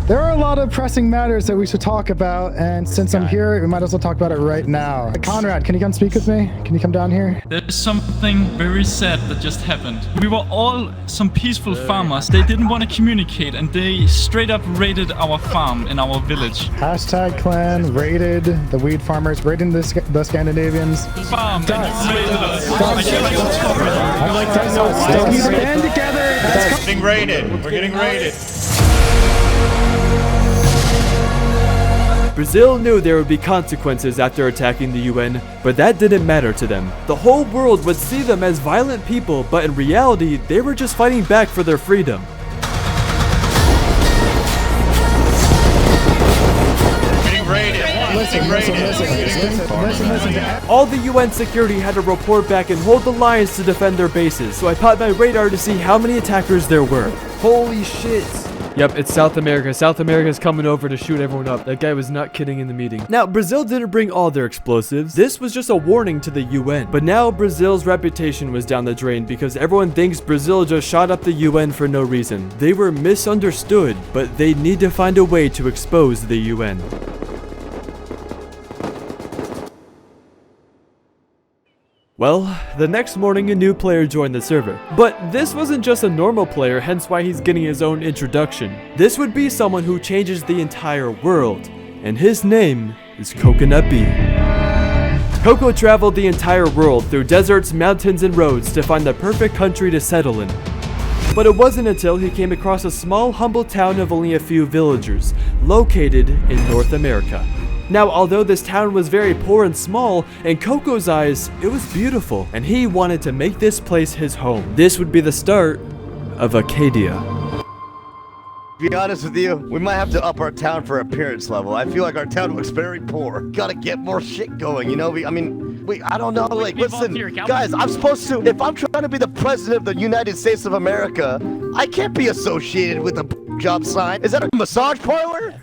There are a lot of pressing matters that we should talk about, and since I'm here, we might as well talk about it right now. Conrad, can you come speak with me? Can you come down here? There's something very sad that just happened. We were all some peaceful farmers. They didn't want to communicate, and they straight up raided our farm in our village. Hashtag clan raided the weed farmers, raiding the Scandinavians. Farm, and you raided us. Stand together. We're getting raided. We're getting raided. Brazil knew there would be consequences after attacking the UN, but that didn't matter to them. The whole world would see them as violent people, but in reality, they were just fighting back for their freedom. Listen. All the UN security had to report back and hold the lines to defend their bases, so I popped my radar to see how many attackers there were. Holy shit. Yep, it's South America. South America's coming over to shoot everyone up. That guy was not kidding in the meeting. Now, Brazil didn't bring all their explosives. This was just a warning to the UN. But now Brazil's reputation was down the drain because everyone thinks Brazil just shot up the UN for no reason. They were misunderstood, but they need to find a way to expose the UN. Well, the next morning a new player joined the server. But this wasn't just a normal player, hence why he's getting his own introduction. This would be someone who changes the entire world, and his name is Coconut Bee. Coco traveled the entire world through deserts, mountains, and roads to find the perfect country to settle in. But it wasn't until he came across a small, humble town of only a few villagers, located in North America. Now, although this town was very poor and small, in Coco's eyes, it was beautiful, and he wanted to make this place his home. This would be the start of Acadia. To be honest with you, we might have to up our town for appearance level. I feel like our town looks very poor. Gotta get more shit going, you know? I don't know, like, listen, guys, I'm supposed to, if I'm trying to be the president of the United States of America, I can't be associated with a job sign. Is that a massage parlor?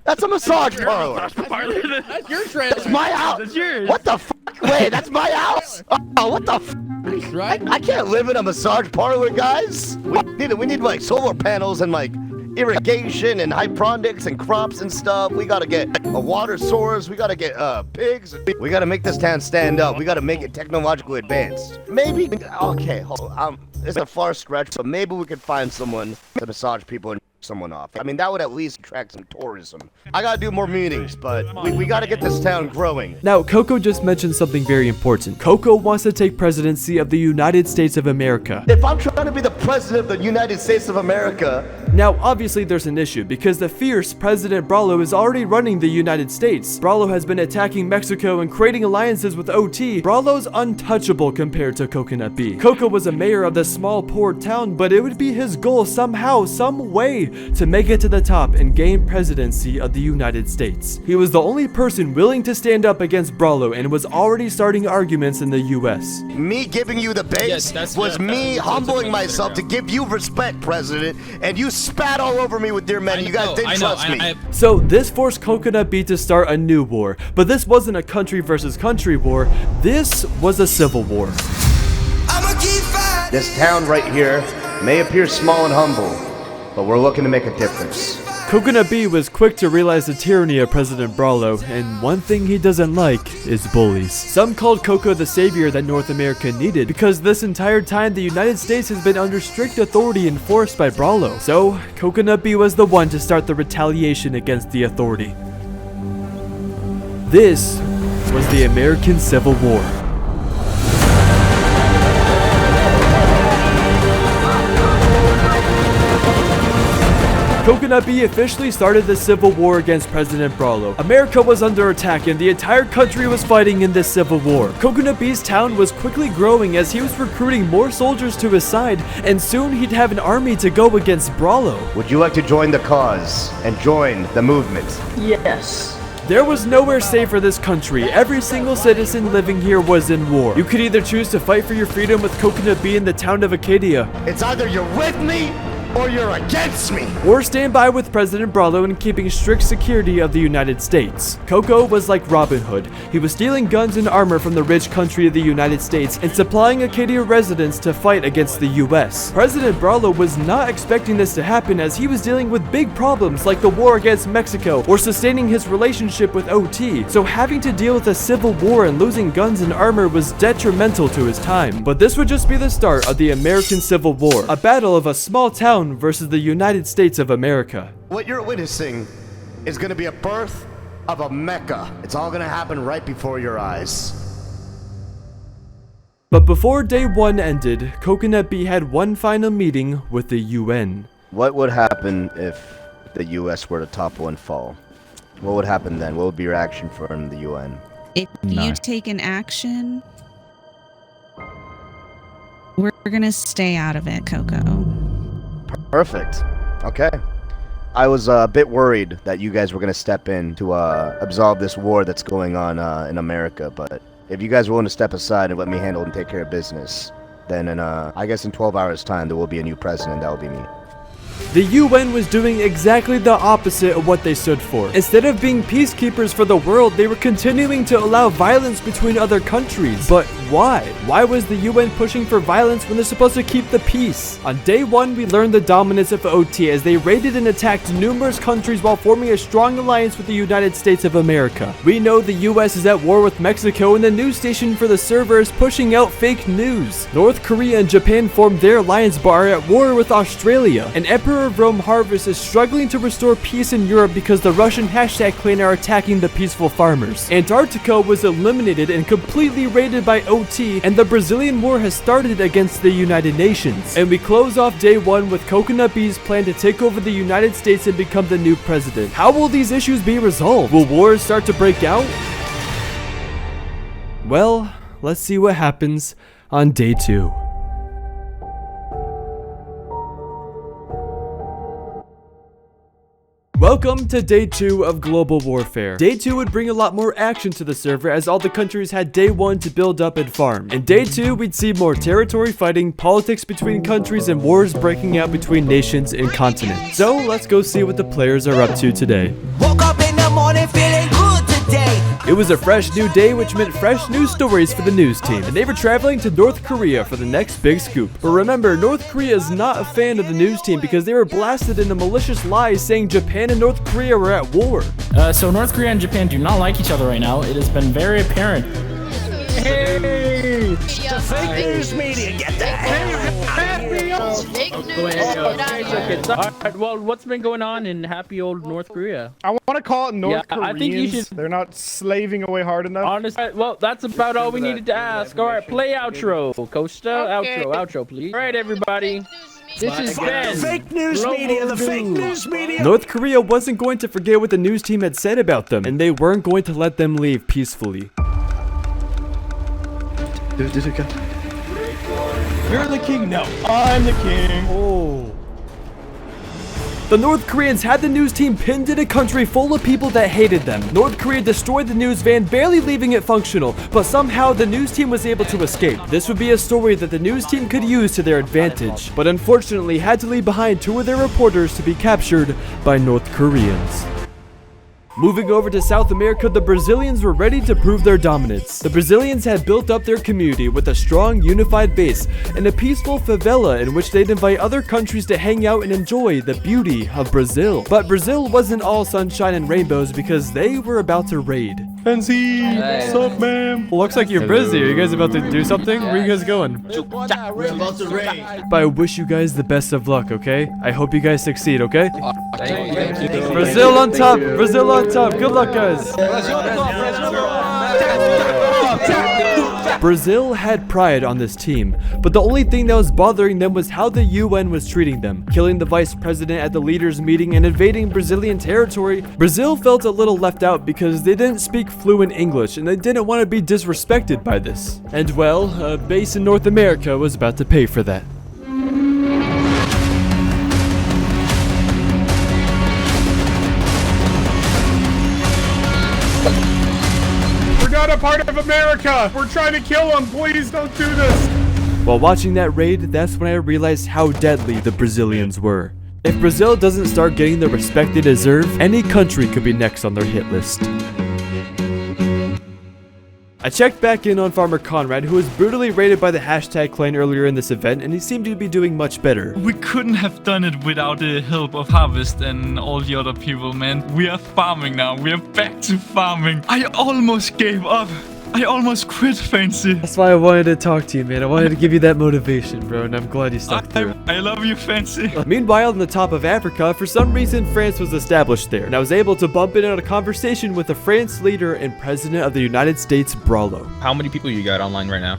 That's a massage parlor. That's your trailer. That's my house. That's yours. What the fuck? Wait, that's my house? Oh, what the fuck? Right? I can't live in a massage parlor, guys. We need like solar panels and like irrigation and hydroponics and crops and stuff. We gotta get a water source. We gotta get pigs. We gotta make this town stand up. We gotta make it technologically advanced. Maybe. Okay, hold on. It's a far stretch, but maybe we could find someone to massage people and someone off. I mean, that would at least attract some tourism. I gotta do more meetings, but we gotta get this town growing. Now, Coco just mentioned something very important. Coco wants to take presidency of the United States of America. If I'm trying to be the president of the United States of America... Now, obviously there's an issue, because the fierce President Bralo is already running the United States. Bralo has been attacking Mexico and creating alliances with OT. Bralo's untouchable compared to Coconut B. Coco was a mayor of this small, poor town, but it would be his goal somehow, some way, to make it to the top and gain presidency of the United States. He was the only person willing to stand up against Bralo and was already starting arguments in the US. Me giving you the base was me humbling myself to give you respect, President, and you spat all over me with your men. You guys didn't trust me. So this forced Coconut B to start a new war, but this wasn't a country versus country war. This was a civil war. This town right here may appear small and humble, but we're looking to make a difference. Coconut B was quick to realize the tyranny of President Bralo, and one thing he doesn't like is bullies. Some called Coco the savior that North America needed, because this entire time the United States has been under strict authority enforced by Bralo. So, Coconut B was the one to start the retaliation against the authority. This was the American Civil War. Coconut B officially started the civil war against President Bralo. America was under attack and the entire country was fighting in this civil war. Coconut B's town was quickly growing as he was recruiting more soldiers to his side, and soon he'd have an army to go against Bralo. Would you like to join the cause and join the movement? Yes. There was nowhere safe for this country. Every single citizen living here was in war. You could either choose to fight for your freedom with Coconut B in the town of Acadia. It's either you're with me or you're against me. Or stand by with President Bralo in keeping strict security of the United States. Coco was like Robin Hood. He was stealing guns and armor from the rich country of the United States and supplying Acadia residents to fight against the US. President Bralo was not expecting this to happen as he was dealing with big problems like the war against Mexico or sustaining his relationship with OT. So having to deal with a civil war and losing guns and armor was detrimental to his time. But this would just be the start of the American Civil War, a battle of a small town versus the United States of America. What you're witnessing is going to be a birth of a Mecca. It's all going to happen right before your eyes. But before day one ended, Coconut B had one final meeting with the UN. What would happen if the US were to topple and fall? What would happen then? What would be your action from the UN? If you take an action, we're gonna stay out of it, Coco. Perfect. Okay. I was a bit worried that you guys were going to step in to absolve this war that's going on in America, but if you guys are willing to step aside and let me handle and take care of business, then I guess in 12 hours time there will be a new president. That will be me. The UN was doing exactly the opposite of what they stood for. Instead of being peacekeepers for the world, they were continuing to allow violence between other countries. But why? Why was the UN pushing for violence when they're supposed to keep the peace? On day one, we learned the dominance of OT as they raided and attacked numerous countries while forming a strong alliance with the United States of America. We know the US is at war with Mexico and the news station for the server is pushing out fake news. North Korea and Japan formed their alliance but are at war with Australia. And Emperor of Rome Harvest is struggling to restore peace in Europe because the Russian hashtag clan are attacking the peaceful farmers. Antarctica was eliminated and completely raided by OT, and the Brazilian war has started against the United Nations. And we close off day one with Coconut B's plan to take over the United States and become the new president. How will these issues be resolved? Will wars start to break out? Well, let's see what happens on day two. Welcome to day 2 of global warfare. Day 2 would bring a lot more action to the server as all the countries had day 1 to build up and farm. In day 2, we'd see more territory fighting, politics between countries, and wars breaking out between nations and continents. So let's go see what the players are up to today. Woke up It was a fresh new day, which meant fresh news stories for the news team, and they were traveling to North Korea for the next big scoop. But remember, North Korea is not a fan of the news team because they were blasted into malicious lies saying Japan and North Korea were at war. So North Korea and Japan do not like each other right now. It has been very apparent. Hey! The fake news media, get that! Fake news. Alright, well, what's been going on in happy old North Korea? I want to call it North I think you Koreans. should. They're not slaving away hard enough. Honestly, well, that's about all we needed to ask. Alright, play outro. Costa, outro, please. Alright, everybody. This is Ben. The fake news media, the fake news media. North Korea wasn't going to forget what the news team had said about them, and they weren't going to let them leave peacefully. You're the king? No, I'm the king. Oh. The North Koreans had the news team pinned in a country full of people that hated them. North Korea destroyed the news van, barely leaving it functional, but somehow the news team was able to escape. This would be a story that the news team could use to their advantage, but unfortunately had to leave behind 2 of their reporters to be captured by North Koreans. Moving over to South America, the Brazilians were ready to prove their dominance. The Brazilians had built up their community with a strong, unified base and a peaceful favela in which they'd invite other countries to hang out and enjoy the beauty of Brazil. But Brazil wasn't all sunshine and rainbows because they were about to raid. Fancy, what's up, man? Looks like you're busy. Are you guys about to do something? Where are you guys going? We're about to raid. But I wish you guys the best of luck, okay? I hope you guys succeed, okay? Brazil on top! Brazil on top! Good luck, guys! Brazil had pride on this team, but the only thing that was bothering them was how the UN was treating them. Killing the vice president at the leaders' meeting and invading Brazilian territory, Brazil felt a little left out because they didn't speak fluent English and they didn't want to be disrespected by this. And well, a base in North America was about to pay for that. We're not a part of America. We're trying to kill them. Please don't do this. While watching that raid, that's when I realized how deadly the Brazilians were. If Brazil doesn't start getting the respect they deserve, any country could be next on their hit list. I checked back in on Farmer Conrad, who was brutally raided by the hashtag clan earlier in this event, and he seemed to be doing much better. We couldn't have done it without the help of Harvest and all the other people, man. We are farming now. We are back to farming. I almost gave up. I almost quit, Fancy. That's why I wanted to talk to you, man. I wanted to give you that motivation, bro, and I'm glad you stuck through. I love you, Fancy. Meanwhile, on the top of Africa, for some reason, France was established there, and I was able to bump in on a conversation with the France leader and president of the United States, Brallo. How many people you got online right now?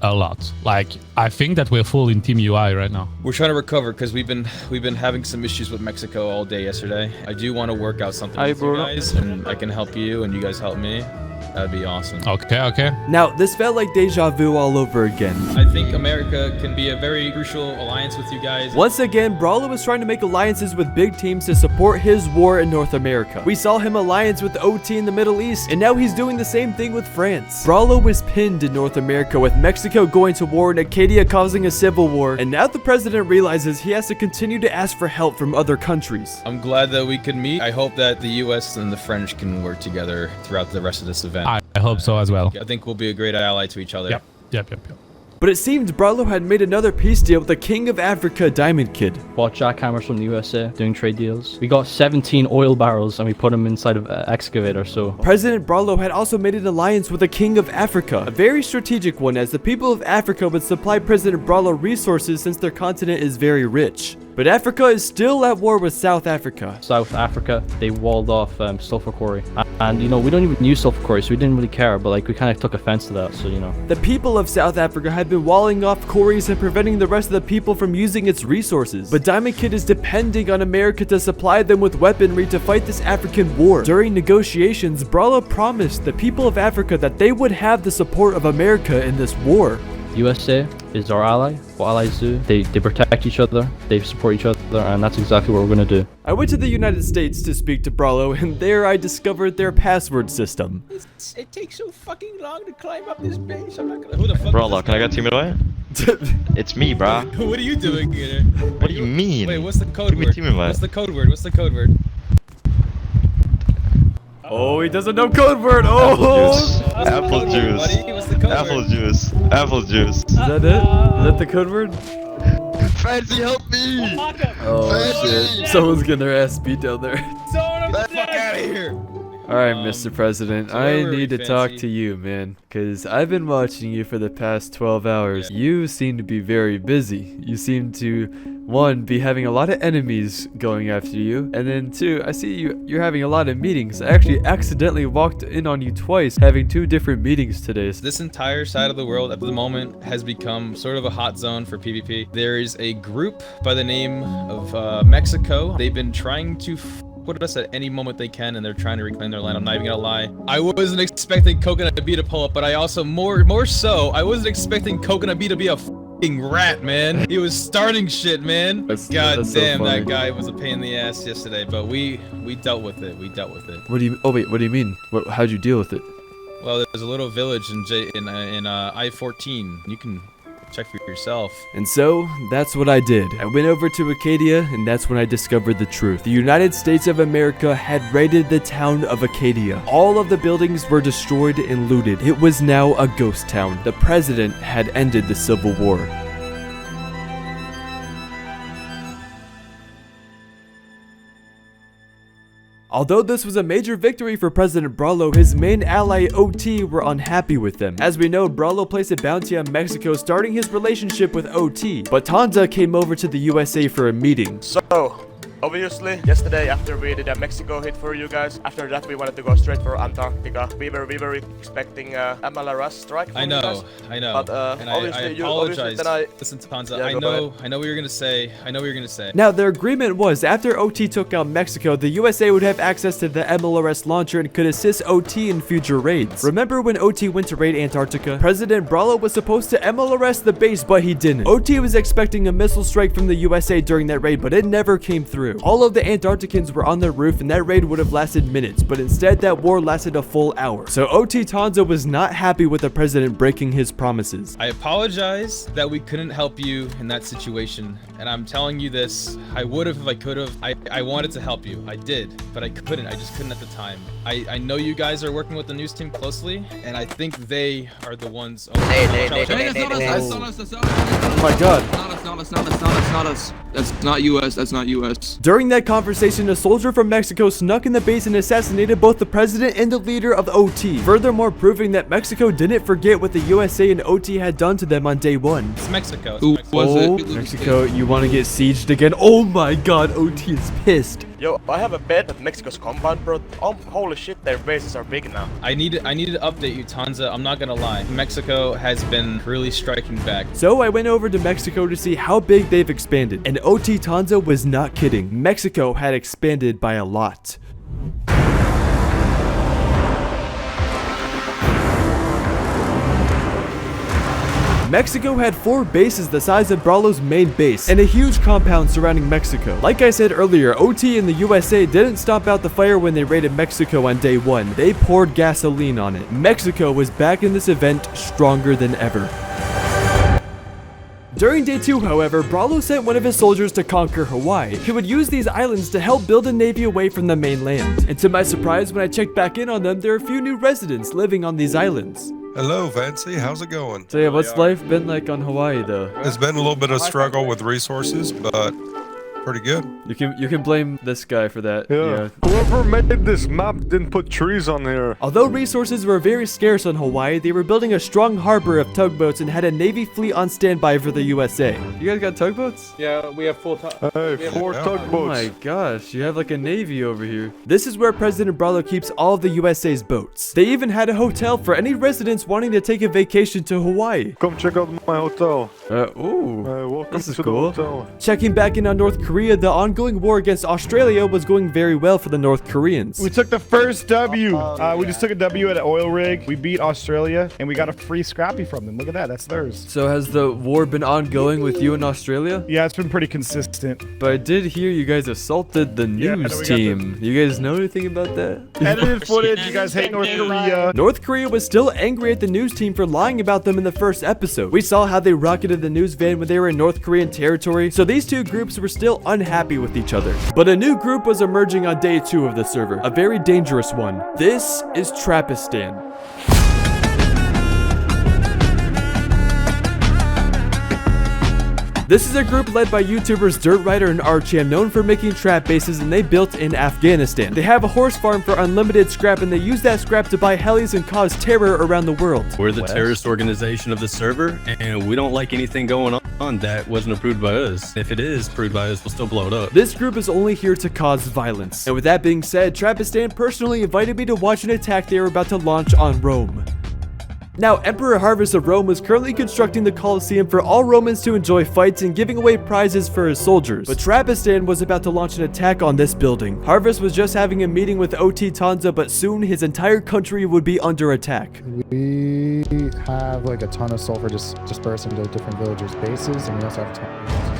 A lot. Like, I think that we're full in Team UI right now. We're trying to recover because we've been having some issues with Mexico all day yesterday. I do want to work out something with you guys, and I can help you, and you guys help me. That'd be awesome. Okay. Now, this felt like deja vu all over again. I think America can be a very crucial alliance with you guys. Once again, Brallo was trying to make alliances with big teams to support his war in North America. We saw him alliance with OT in the Middle East, and now he's doing the same thing with France. Brallo was pinned in North America with Mexico going to war and Acadia causing a civil war, and now the president realizes he has to continue to ask for help from other countries. I'm glad that we could meet. I hope that the US and the French can work together throughout the rest of this event. I hope so as well. I think we'll be a great ally to each other. Yep. But it seemed Brallo had made another peace deal with the King of Africa, Diamond Kid. Bought jackhammers from the USA, doing trade deals. We got 17 oil barrels and we put them inside of an excavator, so... President Brallo had also made an alliance with the King of Africa, a very strategic one as the people of Africa would supply President Brallo resources since their continent is very rich. But Africa is still at war with South Africa. South Africa, they walled off sulfur quarry. And, you know, we don't even use sulfur quarry, so we didn't really care, but, like, we kind of took offense to that, so, you know. The people of South Africa had been walling off quarries and preventing the rest of the people from using its resources. But Diamond Kid is depending on America to supply them with weaponry to fight this African war. During negotiations, Brallo promised the people of Africa that they would have the support of America in this war. USA is our ally. What allies do, they protect each other, they support each other, and that's exactly what we're going to do. I went to the United States to speak to Brallo, and there I discovered their password system. It takes so fucking long to climb up this base. I'm not gonna... Who the fuck? Brallo, can I get teamed away? It's me, brah. What are you doing here? What do you mean? Wait, what's the code word? Team invite. What's the code word? Oh, he doesn't know code word. Oh. Apple juice. Apple juice. Apple juice. Is that it? Is that the code word? Fancy, help me! Oh Fancy. shit! Someone's getting their ass beat down there. Get the fuck out of here! All right, Mr. President, I where were need we, to talk Fancy? to you, man, because I've been watching you for the past 12 hours. You seem to be very busy. You seem to, one, be having a lot of enemies going after you, and then two, I see you're having a lot of meetings. I actually accidentally walked in on you twice, having 2 different meetings today. This entire side of the world at the moment has become sort of a hot zone for PvP. There is a group by the name of Mexico. They've been trying to put us at any moment they can, and they're trying to reclaim their land. I'm not even gonna lie. I wasn't expecting Coconut B to pull up, but I also more so, I wasn't expecting Coconut B to be a f***ing rat, man. He was starting shit, man. God that's damn, so funny. that guy was a pain in the ass yesterday, but we dealt with it. We dealt with it. What do you? Oh wait, what do you mean? How'd you deal with it? Well, there's a little village in I-14. You can check for yourself. And so, that's what I did. I went over to Acadia, and that's when I discovered the truth. The United States of America had raided the town of Acadia. All of the buildings were destroyed and looted. It was now a ghost town. The president had ended the Civil War. Although this was a major victory for President Bralo, his main ally OT were unhappy with them. As we know, Bralo placed a bounty on Mexico, starting his relationship with OT. But Tanza came over to the USA for a meeting. So, obviously, yesterday after we did a Mexico hit for you guys, after that we wanted to go straight for Antarctica. We were expecting MLRS strike from you guys. I know. But and obviously, I apologize. then Listen, Tanza, Yeah, I go know ahead. what you're gonna say. I know what you're gonna say. Now, their agreement was, after OT took out Mexico, the USA would have access to the MLRS launcher and could assist OT in future raids. Remember when OT went to raid Antarctica? President Bralo was supposed to MLRS the base, but he didn't. OT was expecting a missile strike from the USA during that raid, but it never came through. All of the Antarcticans were on their roof, and that raid would have lasted minutes, but instead that war lasted a full hour. So OT Tanza was not happy with the president breaking his promises. I apologize that we couldn't help you in that situation, and I'm telling you this, I would have if I could have. I wanted to help you. I did, but I couldn't. I just couldn't at the time. I know you guys are working with the news team closely, and I think they are the ones. Oh my god. That's not us. That's not US. That's not US. During that conversation, a soldier from Mexico snuck in the base and assassinated both the president and the leader of OT, furthermore proving that Mexico didn't forget what the USA and OT had done to them on day 1. It's Mexico. Who was it? Mexico, you want to get sieged again? Oh my god, OT is pissed. Yo, I have a bet at Mexico's compound, bro. Oh, holy shit, their bases are big now. I need to update you, Tanza. I'm not gonna lie. Mexico has been really striking back. So I went over to Mexico to see how big they've expanded, and OT Tanza was not kidding. Mexico had expanded by a lot. Mexico had 4 bases the size of Bralo's main base, and a huge compound surrounding Mexico. Like I said earlier, OT and the USA didn't stomp out the fire when they raided Mexico on day 1. They poured gasoline on it. Mexico was back in this event stronger than ever. During day 2, however, Bralo sent one of his soldiers to conquer Hawaii. He would use these islands to help build a navy away from the mainland. And to my surprise, when I checked back in on them, there are a few new residents living on these islands. Hello, Fancy. How's it going? So yeah, what's life been like on Hawaii, though? It's been a little bit of struggle with resources, but pretty good. You can blame this guy for that. Yeah. Whoever made this map didn't put trees on here. Although resources were very scarce on Hawaii, they were building a strong harbor of tugboats and had a navy fleet on standby for the USA. You guys got tugboats? Yeah, we have 4 tugboats. Hey, 4 tugboats. Oh my gosh, you have like a navy over here. This is where President Bralo keeps all of the USA's boats. They even had a hotel for any residents wanting to take a vacation to Hawaii. Come check out my hotel. Welcome this is to cool. the hotel. Checking back in on North Korea, the ongoing war against Australia was going very well for the North Koreans. We took the first W. We just took a W at an oil rig. We beat Australia, and we got a free scrappy from them. Look at that. That's theirs. So has the war been ongoing with you in Australia? Yeah, it's been pretty consistent. But I did hear you guys assaulted the news team. You guys know anything about that? Edited footage. You guys hate North Korea. North Korea was still angry at the news team for lying about them in the first episode. We saw how they rocketed of the news van when they were in North Korean territory, so these two groups were still unhappy with each other. But a new group was emerging on day 2 of the server, a very dangerous one. This is Trappistan. This is a group led by YouTubers Dirt Rider and Archam, known for making trap bases, and they built in Afghanistan. They have a horse farm for unlimited scrap, and they use that scrap to buy helis and cause terror around the world. We're the terrorist organization of the server, and we don't like anything going on that wasn't approved by us. If it is approved by us, we'll still blow it up. This group is only here to cause violence. And with that being said, Trappistan personally invited me to watch an attack they were about to launch on Rome. Now, Emperor Harvest of Rome was currently constructing the Colosseum for all Romans to enjoy fights and giving away prizes for his soldiers. But Trappistan was about to launch an attack on this building. Harvest was just having a meeting with OT Tanza, but soon his entire country would be under attack. We have like a ton of sulfur just dispersed into different villagers' bases, and we also have a ton of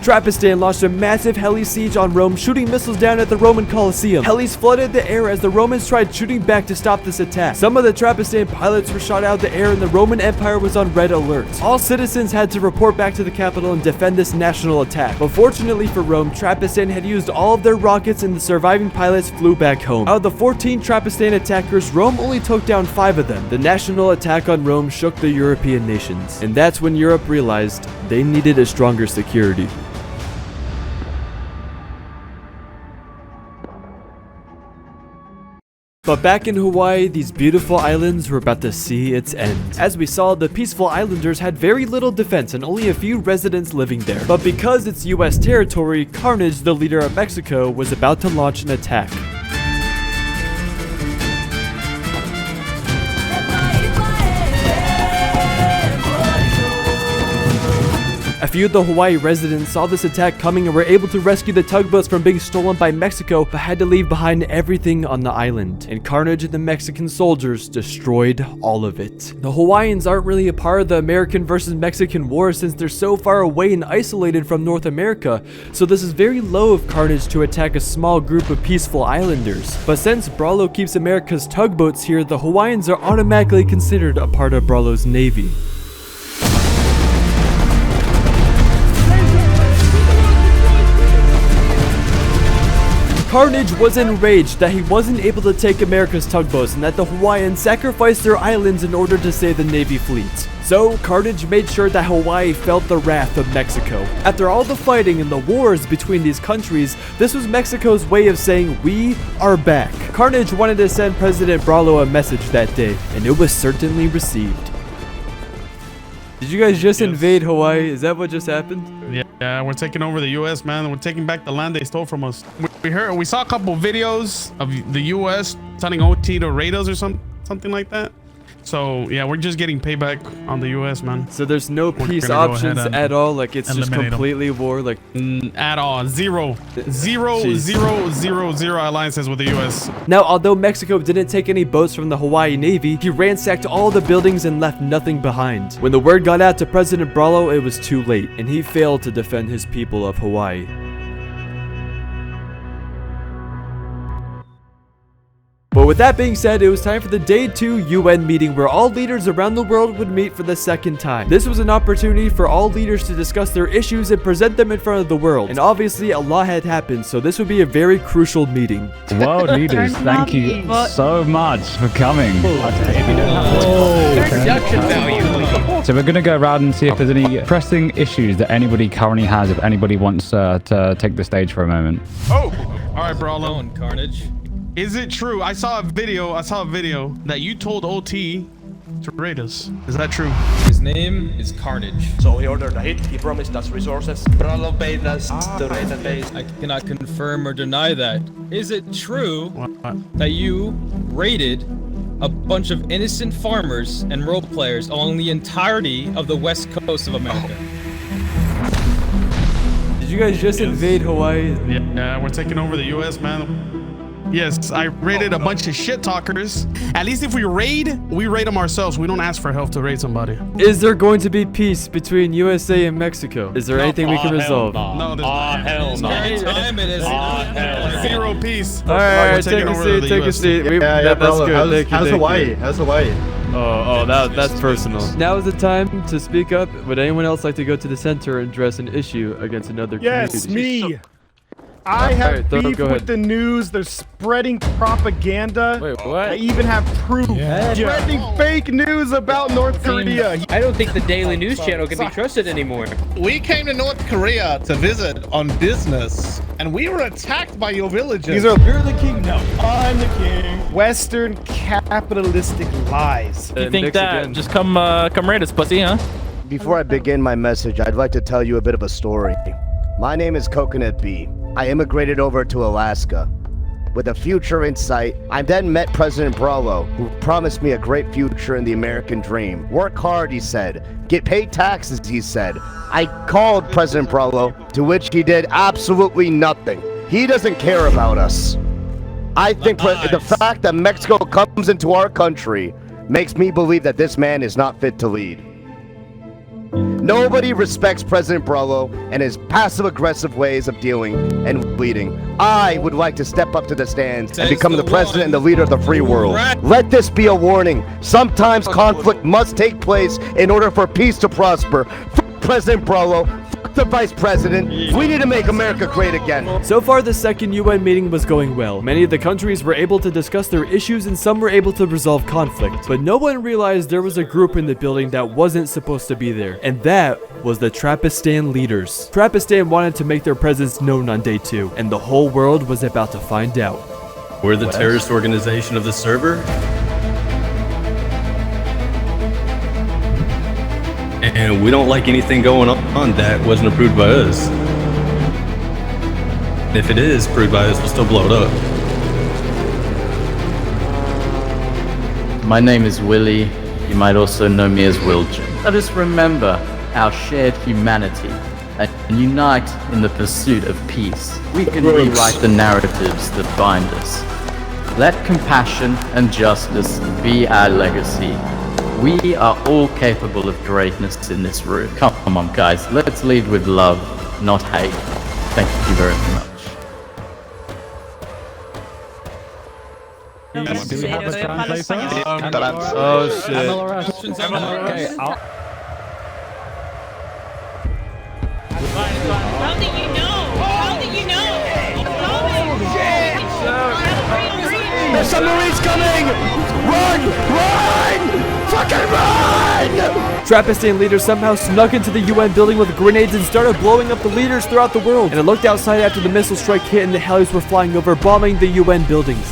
Trappistan launched a massive heli siege on Rome, shooting missiles down at the Roman Colosseum. Helis flooded the air as the Romans tried shooting back to stop this attack. Some of the Trappistan pilots were shot out of the air, and the Roman Empire was on red alert. All citizens had to report back to the capital and defend this national attack. But fortunately for Rome, Trappistan had used all of their rockets, and the surviving pilots flew back home. Out of the 14 Trappistan attackers, Rome only took down 5 of them. The national attack on Rome shook the European nations, and that's when Europe realized they needed a stronger security. But back in Hawaii, these beautiful islands were about to see its end. As we saw, the peaceful islanders had very little defense and only a few residents living there. But because it's US territory, Carnage, the leader of Mexico, was about to launch an attack. A few of the Hawaii residents saw this attack coming and were able to rescue the tugboats from being stolen by Mexico, but had to leave behind everything on the island. And Carnage and the Mexican soldiers destroyed all of it. The Hawaiians aren't really a part of the American versus Mexican war since they're so far away and isolated from North America, so this is very low of Carnage to attack a small group of peaceful islanders. But since Brawlo keeps America's tugboats here, the Hawaiians are automatically considered a part of Brawlo's navy. Carnage was enraged that he wasn't able to take America's tugboats and that the Hawaiians sacrificed their islands in order to save the Navy fleet. So, Carnage made sure that Hawaii felt the wrath of Mexico. After all the fighting and the wars between these countries, this was Mexico's way of saying, "We are back." Carnage wanted to send President Brawlo a message that day, and it was certainly received. Did you guys just invade Hawaii? Is that what just happened? Yeah, we're taking over the U.S., man. We're taking back the land they stole from us. We saw a couple videos of the U.S. telling OT to raid us or something like that. So yeah, we're just getting payback on the U.S., man. So there's no peace options at all. Like it's just completely war. Like at all. Zero alliances with the U.S. Now, although Mexico didn't take any boats from the Hawaii Navy, he ransacked all the buildings and left nothing behind. When the word got out to President Brawlo, it was too late, and he failed to defend his people of Hawaii. But with that being said, it was time for the Day 2 UN meeting where all leaders around the world would meet for the second time. This was an opportunity for all leaders to discuss their issues and present them in front of the world. And obviously a lot had happened, so this would be a very crucial meeting. World leaders, thank you so much for coming. So we're going to go around and see if there's any pressing issues that anybody currently has, if anybody wants to take the stage for a moment. Oh, all right, Brawlo. Carnage. Is it true? I saw a video that you told OT to raid us. Is that true? His name is Carnage. So he ordered a hit. He promised us resources. Brawlo paid us to raid the base. I cannot confirm or deny that. Is it true that you raided a bunch of innocent farmers and role players along the entirety of the west coast of America? Did you guys just invade Hawaii? Yeah, we're taking over the U.S., man. Yes, I raided a bunch of shit talkers. At least if we raid them ourselves. We don't ask for help to raid somebody. Is there going to be peace between USA and Mexico? Is there anything we can resolve? No, there's not. Hell no. Anytime it is. Zero peace. All right, take a seat. That's good. How's Hawaii? How's Hawaii? Oh, that's personal. Now is the time to speak up. Would anyone else like to go to the center and address an issue against another Yes, community? me. I have Alright, Thor, beef go with ahead. the news. They're spreading propaganda. Wait, what? I even have proof. Spreading fake news about North Korea. I don't think the Daily News Channel can be trusted anymore. We came to North Korea to visit on business, and we were attacked by your villagers. These are You're the king. No, I'm the king. Western capitalistic lies. You think that? Just come raid us, pussy, huh? Before I begin my message, I'd like to tell you a bit of a story. My name is Coconut Bee. I immigrated over to Alaska. With a future in sight, I then met President Brolo, who promised me a great future in the American dream. Work hard, he said. Get paid taxes, he said. I called President Brolo, to which he did absolutely nothing. He doesn't care about us. I think the fact that Mexico comes into our country makes me believe that this man is not fit to lead. Nobody respects President Brolo and his passive-aggressive ways of dealing and leading. I would like to step up to the stands and become the president and the leader of the free world. Let this be a warning. Sometimes conflict must take place in order for peace to prosper. F President Brolo. F the Vice President. We need to make America great again. So far, the second UN meeting was going well. Many of the countries were able to discuss their issues and some were able to resolve conflict. But no one realized there was a group in the building that wasn't supposed to be there. And that was the Trappistan leaders. Trappistan wanted to make their presence known on day 2. And the whole world was about to find out. We're the terrorist organization of the server. And we don't like anything going on that wasn't approved by us. If it is approved by us, we'll still blow it up. My name is Willie. You might also know me as Wilton. Let us remember our shared humanity and unite in the pursuit of peace. We can rewrite the narratives that bind us. Let compassion and justice be our legacy. We are all capable of greatness in this room. Come on, guys. Let's lead with love, not hate. Thank you very much. Do we have a translator? Oh shit. Okay, How did you know? How did you know? The submarine's coming! Run! Run! Fucking run! Trappistan leaders somehow snuck into the UN building with grenades and started blowing up the leaders throughout the world. And I looked outside after the missile strike hit and the helis were flying over, bombing the UN buildings.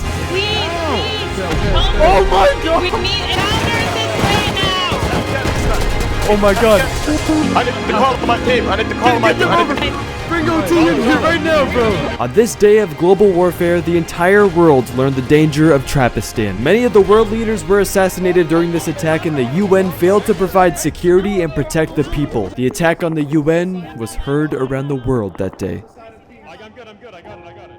Oh my god! We need counters this right now. Oh my god. I need to call my team. I need to call my team. Bring your team in here right now, bro. On this day of global warfare, the entire world learned the danger of Trappistan. Many of the world leaders were assassinated during this attack and the UN failed to provide security and protect the people. The attack on the UN was heard around the world that day. I'm good. I got it.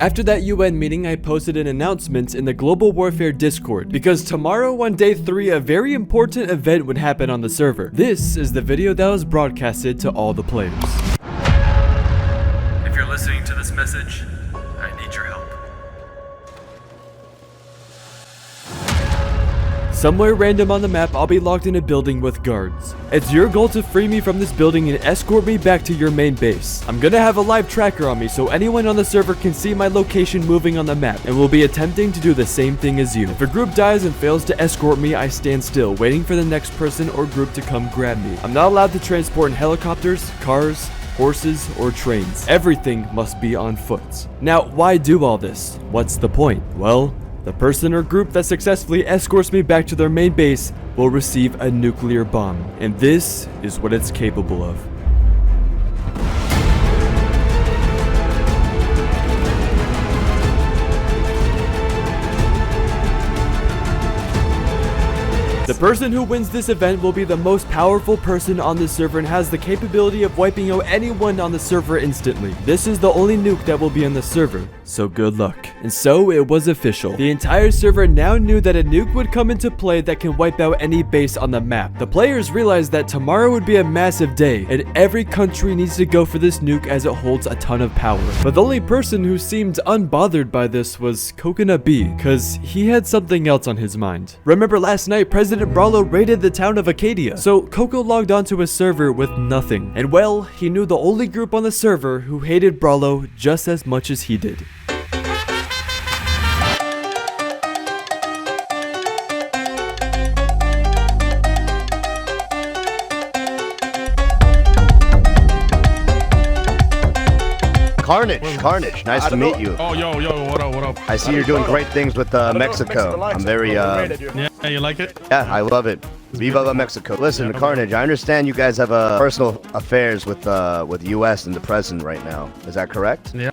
After that UN meeting, I posted an announcement in the Global Warfare Discord because tomorrow on day 3, a very important event would happen on the server. This is the video that was broadcasted to all the players. If you're listening to this message, I need your help. Somewhere random on the map, I'll be locked in a building with guards. It's your goal to free me from this building and escort me back to your main base. I'm gonna have a live tracker on me so anyone on the server can see my location moving on the map and will be attempting to do the same thing as you. If a group dies and fails to escort me, I stand still, waiting for the next person or group to come grab me. I'm not allowed to transport in helicopters, cars, horses, or trains. Everything must be on foot. Now, why do all this? What's the point? Well, the person or group that successfully escorts me back to their main base will receive a nuclear bomb. And this is what it's capable of. The person who wins this event will be the most powerful person on the server and has the capability of wiping out anyone on the server instantly. This is the only nuke that will be on the server, so good luck. And so it was official. The entire server now knew that a nuke would come into play that can wipe out any base on the map. The players realized that tomorrow would be a massive day, and every country needs to go for this nuke as it holds a ton of power. But the only person who seemed unbothered by this was Coconut B, cause he had something else on his mind. Remember last night, President Brawlo raided the town of Acadia, so Coco logged onto his server with nothing. And well, he knew the only group on the server who hated Brawlo just as much as he did. Carnage, nice to meet you. Oh, yo, what up? I see you're doing great things with Mexico. I'm very, Yeah, you like it? Yeah, I love it. Viva la Mexico. Listen, Carnage, I understand you guys have personal affairs with U.S. and the president right now. Is that correct? Yeah.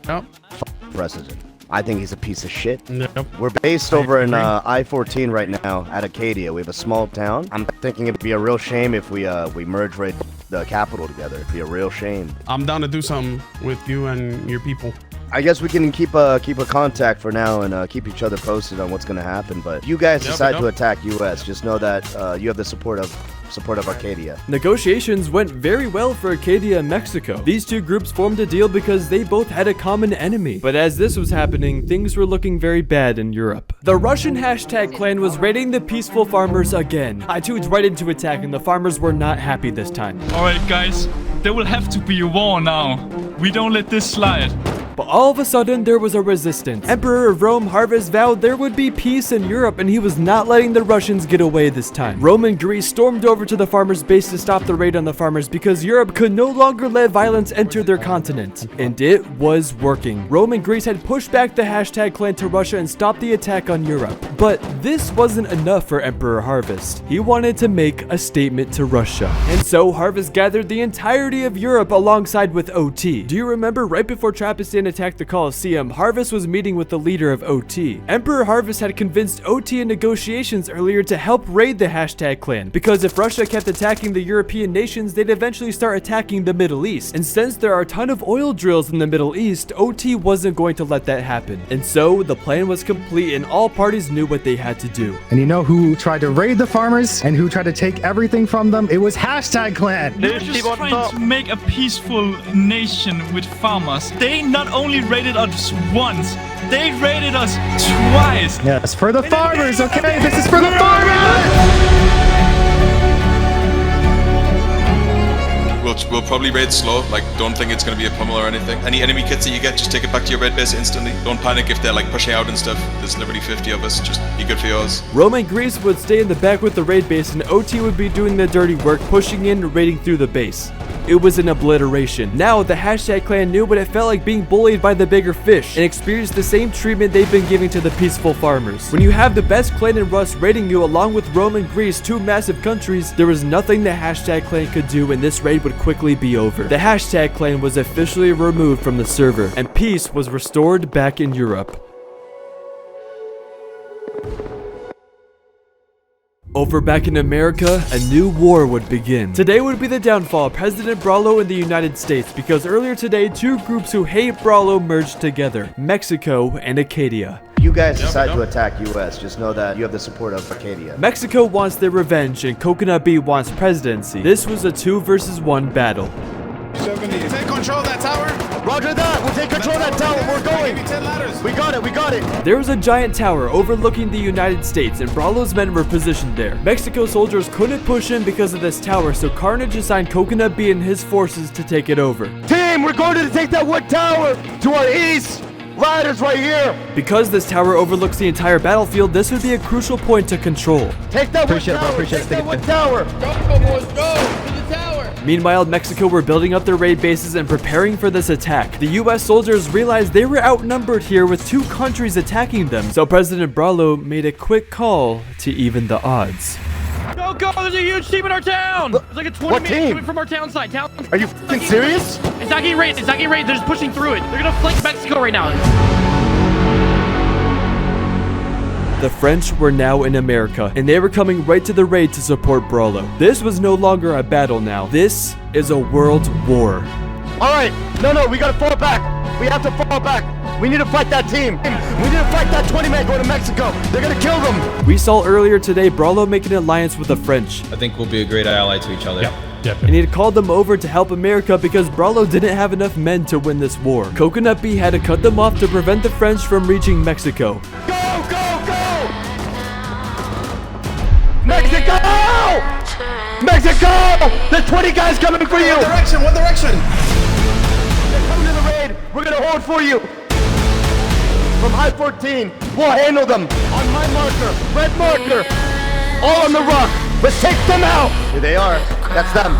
President. I think he's a piece of shit. Yep. We're based over in I-14 right now at Acadia. We have a small town. I'm thinking it'd be a real shame if we merge right the capital together. It'd be a real shame. I'm down to do something with you and your people. I guess we can keep a contact for now and keep each other posted on what's gonna happen. But if you guys decide to attack U.S., just know that you have the support of Arcadia. Negotiations went very well for Acadia and Mexico. These two groups formed a deal because they both had a common enemy. But as this was happening, things were looking very bad in Europe. The Russian hashtag clan was raiding the peaceful farmers again. I tuned right into attack and the farmers were not happy this time. Alright guys, there will have to be a war now. We don't let this slide. But all of a sudden, there was a resistance. Emperor of Rome Harvest vowed there would be peace in Europe, and he was not letting the Russians get away this time. Rome and Greece stormed over to the farmers' base to stop the raid on the farmers because Europe could no longer let violence enter their continent. And it was working. Rome and Greece had pushed back the hashtag clan to Russia and stopped the attack on Europe. But this wasn't enough for Emperor Harvest. He wanted to make a statement to Russia. And so Harvest gathered the entirety of Europe alongside with OT. Do you remember right before Trapistan attacked the Colosseum, Harvest was meeting with the leader of OT. Emperor Harvest had convinced OT in negotiations earlier to help raid the hashtag clan, because if Russia kept attacking the European nations, they'd eventually start attacking the Middle East. And since there are a ton of oil drills in the Middle East, OT wasn't going to let that happen. And so the plan was complete and all parties knew what they had to do. And you know who tried to raid the farmers and who tried to take everything from them? It was hashtag clan. They're just trying to make a peaceful nation with farmers. They not only raided us once, they raided us twice. Yes, for the farmers, okay? This is for the farmers! We'll probably raid slow, like don't think it's going to be a pummel or anything. Any enemy kits that you get, just take it back to your raid base instantly. Don't panic if they're like pushing out and stuff. There's literally 50 of us, just be good for yours. Rome and Greece would stay in the back with the raid base and OT would be doing the dirty work, pushing in and raiding through the base. It was an obliteration. Now the hashtag clan knew what it felt like being bullied by the bigger fish and experienced the same treatment they've been giving to the peaceful farmers. When you have the best clan in Rust raiding you along with Rome and Greece, two massive countries, there was nothing the hashtag clan could do and this raid would quickly be over. The hashtag clan was officially removed from the server and peace was restored back in Europe. Over back in America, a new war would begin. Today would be the downfall of President Brawlo in the United States because earlier today, two groups who hate Brawlo merged together, Mexico and Acadia. If you guys decide to attack U.S., just know that you have the support of Arcadia. Mexico wants their revenge and Coconut B wants presidency. This was a 2 versus 1 battle. Take control of that tower. Roger that. We'll take control of that tower. We're going. We got it. We got it. There was a giant tower overlooking the United States and Brawlo's men were positioned there. Mexico soldiers couldn't push in because of this tower, so Carnage assigned Coconut B and his forces to take it over. Team, we're going to take that wood tower to our east. Ladders right here. Because this tower overlooks the entire battlefield, this would be a crucial point to control. Take that wood tower. Take that wood tower. Go, boys, go to the tower. Meanwhile, Mexico were building up their raid bases and preparing for this attack. The US soldiers realized they were outnumbered here with 2 countries attacking them, so President Brawlo made a quick call to even the odds. Go, there's a huge team in our town! It's like a 20 minute coming from our town side. Are you fucking serious? It's not getting raided, They're just pushing through it. They're gonna flank Mexico right now. The French were now in America, and they were coming right to the raid to support Brawlo. This was no longer a battle now. This is a world war. All right. No, we gotta fall back. We have to fall back. We need to fight that team. We need to fight that 20-man going to Mexico. They're going to kill them. We saw earlier today Brawlo make an alliance with the French. I think we'll be a great ally to each other. Yep. And he had called them over to help America because Brawlo didn't have enough men to win this war. Coconut Bee had to cut them off to prevent the French from reaching Mexico. Go, go, go! Mexico! Mexico! There's 20 guys coming for you! What direction? What direction? They're coming to the raid. We're gonna hold for you. From I-14, we'll handle them. On my marker, red marker. All on the rock. Let's take them out. Here they are. That's them.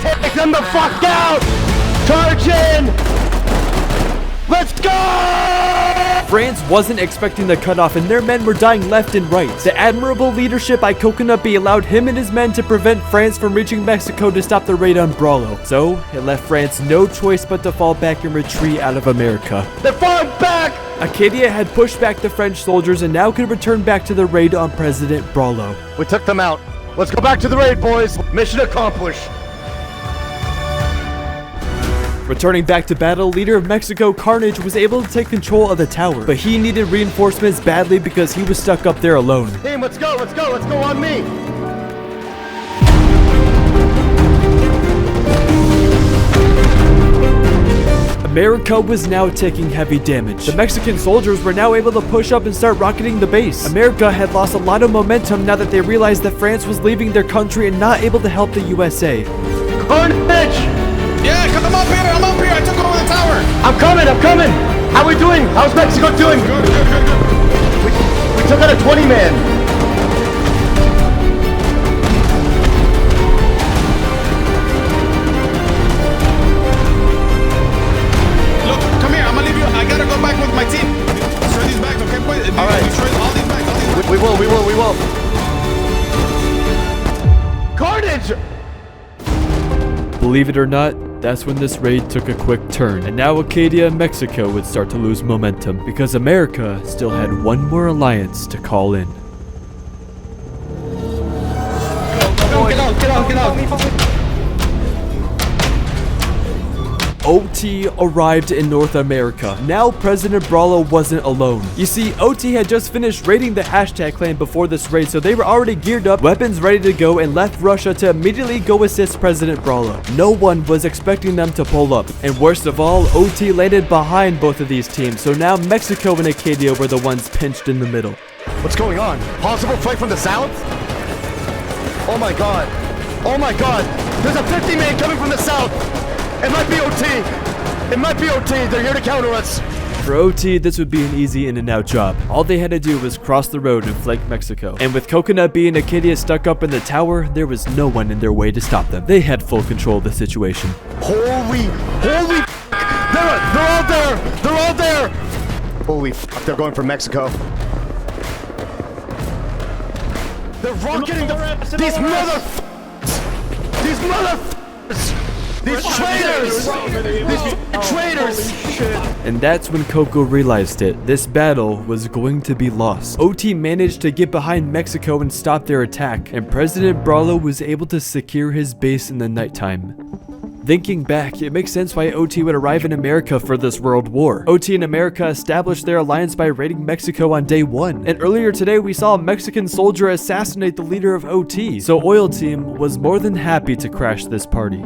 Take them the fuck out! Charge in! Let's go! France wasn't expecting the cutoff and their men were dying left and right. The admirable leadership by Coconut Bee allowed him and his men to prevent France from reaching Mexico to stop the raid on Brawlo. So, it left France no choice but to fall back and retreat out of America. They're falling back! Acadia had pushed back the French soldiers and now could return back to the raid on President Brawlo. We took them out. Let's go back to the raid, boys. Mission accomplished. Returning back to battle, leader of Mexico, Carnage, was able to take control of the tower, but he needed reinforcements badly because he was stuck up there alone. Team, let's go, let's go, let's go on me! America was now taking heavy damage. The Mexican soldiers were now able to push up and start rocketing the base. America had lost a lot of momentum now that they realized that France was leaving their country and not able to help the USA. Carnage! Yeah, come up here, I'm up here. I took over the tower. I'm coming. How we doing? How's Mexico doing? Good. We took out a 20-man. Look, come here. I'm gonna leave you. I gotta go back with my team. Destroy these bags, okay? All right. Destroy all these bags. We will. Carnage! Believe it or not, that's when this raid took a quick turn, and now Acadia and Mexico would start to lose momentum because America still had one more alliance to call in. Get out. OT arrived in North America. Now President Brawlo wasn't alone. You see, OT had just finished raiding the hashtag clan before this raid, so they were already geared up, weapons ready to go, and left Russia to immediately go assist President Brawlo. No one was expecting them to pull up. And worst of all, OT landed behind both of these teams, so now Mexico and Acadia were the ones pinched in the middle. What's going on? Possible fight from the south? Oh my god. There's a 50-man coming from the south. It might be OT. They're here to counter us. For OT, this would be an easy in and out job. All they had to do was cross the road and flank Mexico. And with Coconut Bee and Acadia stuck up in the tower, there was no one in their way to stop them. They had full control of the situation. Holy they're all there. Holy f***, they're going for Mexico. They're rocketing these traitors! And that's when Coco realized it. This battle was going to be lost. OT managed to get behind Mexico and stop their attack, and President Brawlo was able to secure his base in the nighttime. Thinking back, it makes sense why OT would arrive in America for this world war. OT and America established their alliance by raiding Mexico on day 1. And earlier today, we saw a Mexican soldier assassinate the leader of OT. So Oil Team was more than happy to crash this party.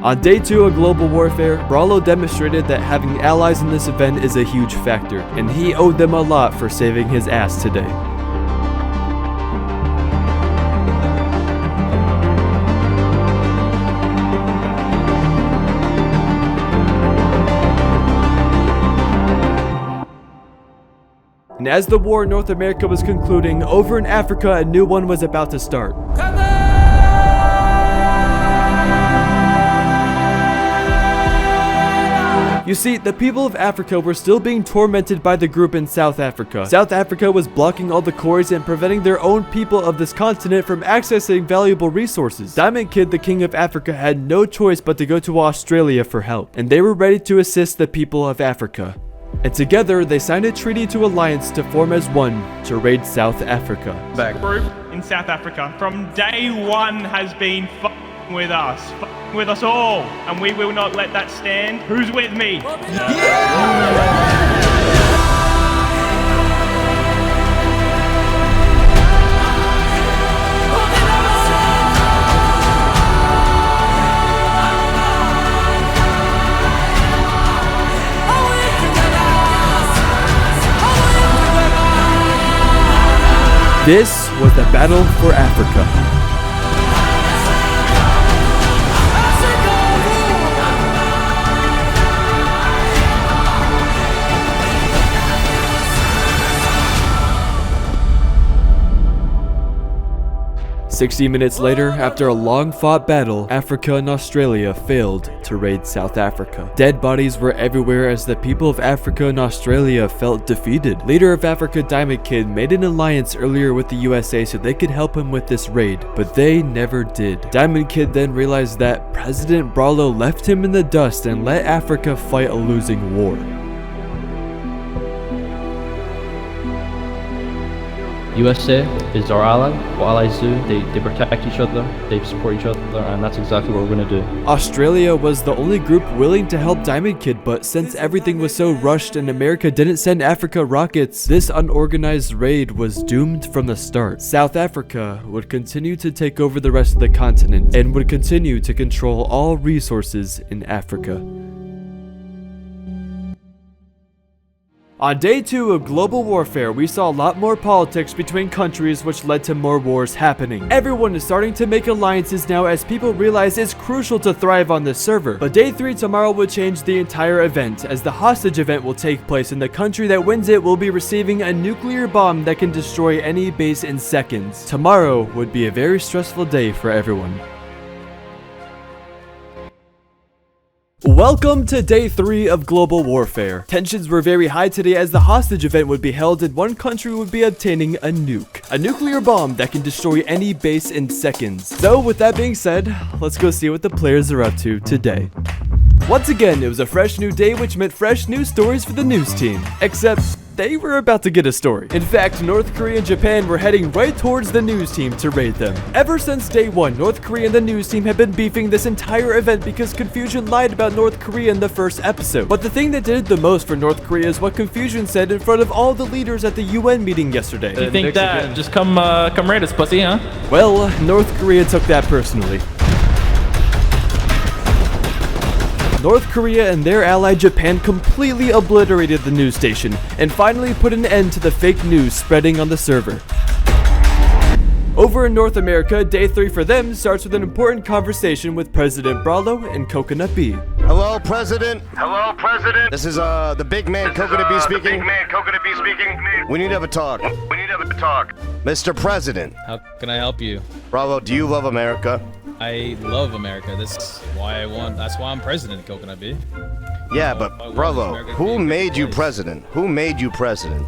On day 2 of global warfare, Brawlo demonstrated that having allies in this event is a huge factor, and he owed them a lot for saving his ass today. And as the war in North America was concluding, over in Africa a new one was about to start. You see, the people of Africa were still being tormented by the group in South Africa. South Africa was blocking all the quarries and preventing their own people of this continent from accessing valuable resources. Diamond Kid, the king of Africa, had no choice but to go to Australia for help, and they were ready to assist the people of Africa. And together, they signed a treaty to alliance to form as one to raid South Africa. Group in South Africa from day one has been with us all, and we will not let that stand. Who's with me? This was the battle for Africa. 60 minutes later, after a long-fought battle, Africa and Australia failed to raid South Africa. Dead bodies were everywhere as the people of Africa and Australia felt defeated. Leader of Africa, Diamond Kid, made an alliance earlier with the USA so they could help him with this raid, but they never did. Diamond Kid then realized that President Brawlo left him in the dust and let Africa fight a losing war. USA is our ally. What allies do, they protect each other, they support each other, and that's exactly what we're going to do. Australia was the only group willing to help Diamond Kid, but since everything was so rushed and America didn't send Africa rockets, this unorganized raid was doomed from the start. South Africa would continue to take over the rest of the continent and would continue to control all resources in Africa. On day 2 of global warfare, we saw a lot more politics between countries, which led to more wars happening. Everyone is starting to make alliances now as people realize it's crucial to thrive on this server. But day 3 tomorrow will change the entire event, as the hostage event will take place and the country that wins it will be receiving a nuclear bomb that can destroy any base in seconds. Tomorrow would be a very stressful day for everyone. Welcome to day 3 of global warfare. Tensions were very high today as the hostage event would be held and one country would be obtaining a nuke. A nuclear bomb that can destroy any base in seconds. So with that being said, let's go see what the players are up to today. Once again, it was a fresh new day, which meant fresh news stories for the news team. Except they were about to get a story. In fact, North Korea and Japan were heading right towards the news team to raid them. Ever since day 1, North Korea and the news team have been beefing this entire event because Confusion lied about North Korea in the first episode. But the thing that did it the most for North Korea is what Confusion said in front of all the leaders at the UN meeting yesterday. You think that? Just come raid us, pussy, huh? Well, North Korea took that personally. North Korea and their ally Japan completely obliterated the news station and finally put an end to the fake news spreading on the server. Over in North America, day 3 for them starts with an important conversation with President Brawlo and Coconut B. Hello, President. Hello, President. This is the big man Coconut B speaking. We need to have a talk. Mr. President. How can I help you? Brawlo, do you love America? I love America. That's why I won. That's why I'm president, Coconut B. Yeah, but Brawlo, who made you president? Who made you president?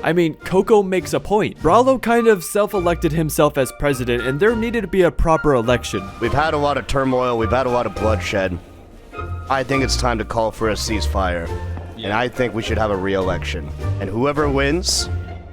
I mean, Coco makes a point. Brawlo kind of self-elected himself as president, and there needed to be a proper election. We've had a lot of turmoil. We've had a lot of bloodshed. I think it's time to call for a ceasefire. Yeah. And I think we should have a re-election. And whoever wins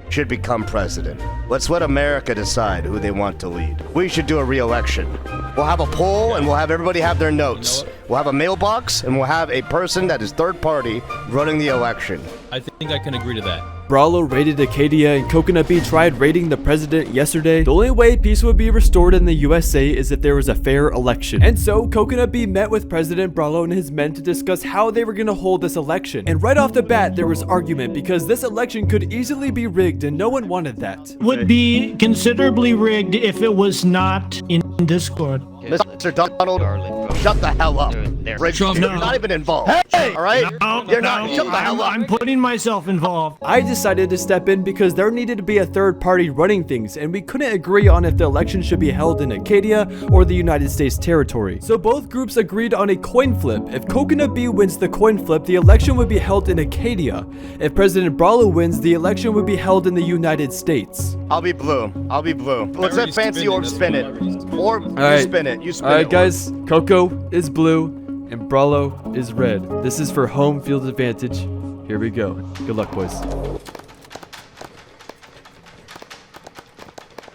should become president. Let's let America decide who they want to lead. We should do a re-election. We'll have a poll and we'll have everybody have their notes. We'll have a mailbox and we'll have a person that is third party running the election. I think I can agree to that. Brawlo raided Acadia and Coconut B tried raiding the president yesterday. The only way peace would be restored in the USA is if there was a fair election. And so Coconut B met with President Brawlo and his men to discuss how they were going to hold this election. And right off the bat, there was argument because this election could easily be rigged and no one wanted that. Would be considerably rigged if it was not in Discord. Mr. Donald, shut the hell up. Rich, you're not even involved. Hey! All right? You're not. Shut the hell up. I'm putting myself involved. I decided to step in because there needed to be a third party running things, and we couldn't agree on if the election should be held in Acadia or the United States territory. So both groups agreed on a coin flip. If Coconut B wins the coin flip, the election would be held in Acadia. If President Brawlo wins, the election would be held in the United States. I'll be blue. I'll be blue. Let's let FancyOrb spin it. Or you spin it. You spin it. Alright guys, Coco is blue and Brawlo is red. This is for home field advantage. Here we go. Good luck, boys.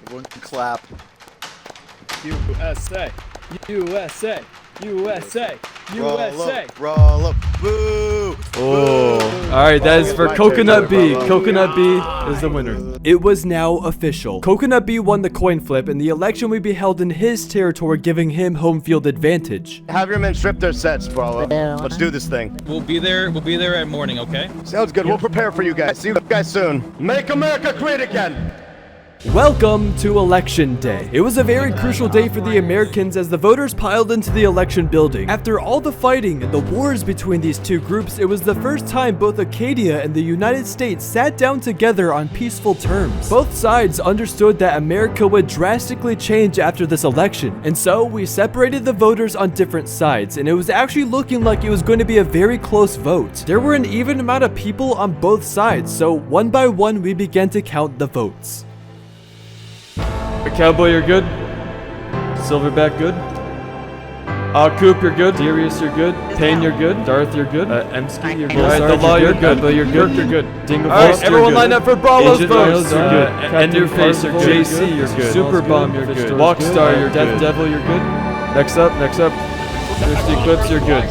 Everyone clap. USA, USA, USA, USA. Roll up. Boo! Oh, all right, that is for Coconut B. Coconut B is the winner. It was now official. Coconut B won the coin flip, and the election would be held in his territory, giving him home field advantage. Have your men strip their sets, bro. Let's do this thing. We'll be there at morning, okay? Sounds good. We'll prepare for you guys. See you guys soon. Make America great again. Welcome to Election Day. It was a very crucial day for the Americans as the voters piled into the election building. After all the fighting and the wars between these two groups, it was the first time both Acadia and the United States sat down together on peaceful terms. Both sides understood that America would drastically change after this election, and so we separated the voters on different sides, and it was actually looking like it was going to be a very close vote. There were an even amount of people on both sides, so one by one we began to count the votes. Cowboy, you're good. Silverback, good. Coop, you're good. Darius, you're good. Payne, you're good. Darth, you're good. Emsky, you're good. Alright, the Law, you're good. You're good. You're good. Dingle, alright, everyone line up for Brawl's votes. You're good. Enderface, you're good. JC, you're good. Super Bomb, you're good. Walkstar, you're good. Death Devil, you're good. Next up. Thirsty Clips, you're good.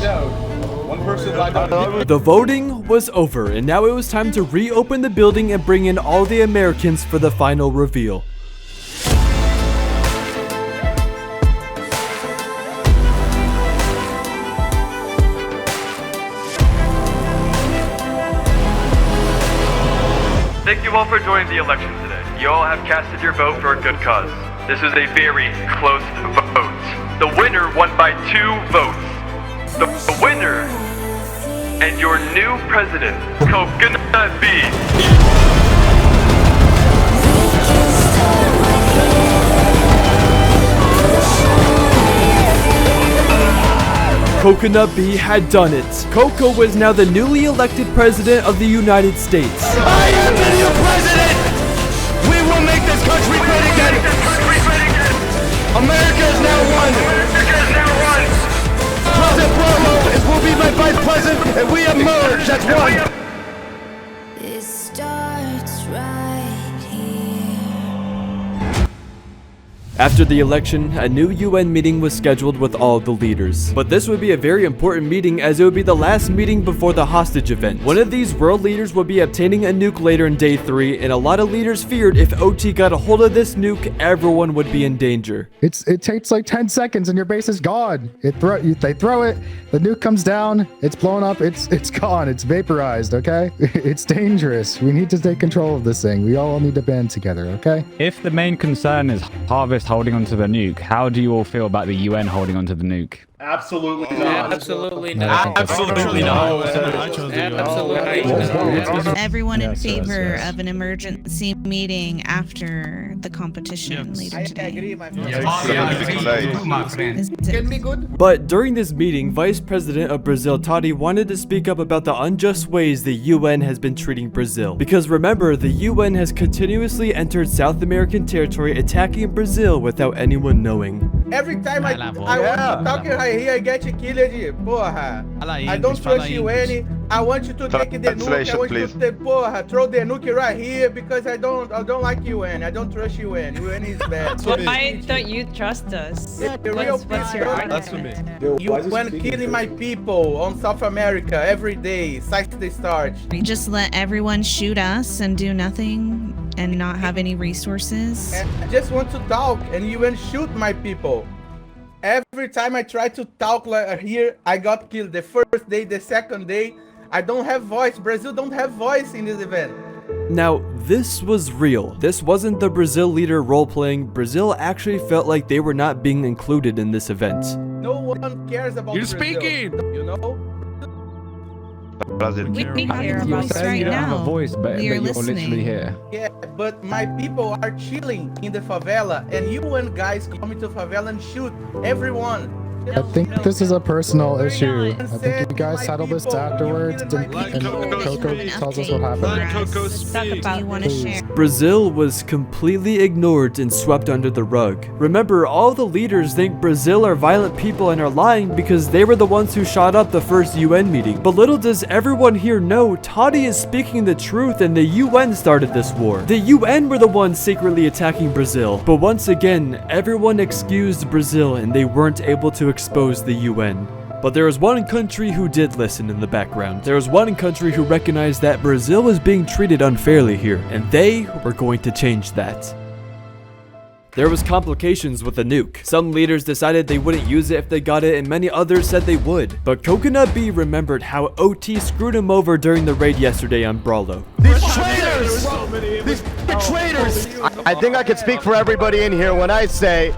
The voting was over, and now it was time to reopen the building and bring in all the Americans for the final reveal. Thank you all for joining the election today. You all have casted your vote for a good cause. This was a very close vote. The winner won by 2 votes. The winner and your new president, Coconut B. Coconut B had done it. Coco was now the newly elected president of the United States. I am the new president! We will make this country great again! America is now one! President Bravo will be my vice president, and we emerge as one! It starts right here. After the election, a new UN meeting was scheduled with all the leaders. But this would be a very important meeting as it would be the last meeting before the hostage event. One of these world leaders would be obtaining a nuke later in day 3, and a lot of leaders feared if OT got a hold of this nuke, everyone would be in danger. It takes like 10 seconds and your base is gone. They throw it, the nuke comes down, it's blown up, it's gone, it's vaporized, okay? It's dangerous. We need to take control of this thing. We all need to band together, okay? If the main concern is Harvest holding onto the nuke, how do you all feel about the UN holding onto the nuke? Absolutely not. Absolutely not. Absolutely not. Everyone in favor of an emergency meeting after the competition later today. But during this meeting, Vice President of Brazil, Tati, wanted to speak up about the unjust ways the UN has been treating Brazil. Because remember, the UN has continuously entered South American territory, attacking Brazil without anyone knowing. Every time I want to talk right here, I get killed. Porra. I don't trust you any. I want you to take the nuke. I want you to porra, throw the nuke right here because I don't like UN. I don't trust UN. UN is bad. Why don't you trust us? What's your argument? UN killing my people on South America every day since the start. We just let everyone shoot us and do nothing and not have any resources. And I just want to talk and UN shoot my people. Every time I try to talk like here, I got killed. The first day, the second day, I don't have voice. Brazil don't have voice in this event. Now, this was real. This wasn't the Brazil leader role-playing. Brazil actually felt like they were not being included in this event. No one cares about Brazil. You're speaking! You know? We hear a voice right now. We are listening. Yeah, but my people are chilling in the favela, and UN guys come to favela and shoot everyone. I think this is a personal issue. I think you guys settle this afterwards, and Coco tells us what happened. Talk about you want to share. Brazil was completely ignored and swept under the rug. Remember, all the leaders think Brazil are violent people and are lying because they were the ones who shot up the first UN meeting. But little does everyone here know, Toddy is speaking the truth and the UN started this war. The UN were the ones secretly attacking Brazil. But once again, everyone excused Brazil and they weren't able to expose the UN. But there was one country who did listen in the background. There was one country who recognized that Brazil was being treated unfairly here, and they were going to change that. There was complications with the nuke. Some leaders decided they wouldn't use it if they got it, and many others said they would. But Coconut B remembered how OT screwed him over during the raid yesterday on Brawlo. These traitors! These traitors! I think I can speak for everybody in here when I say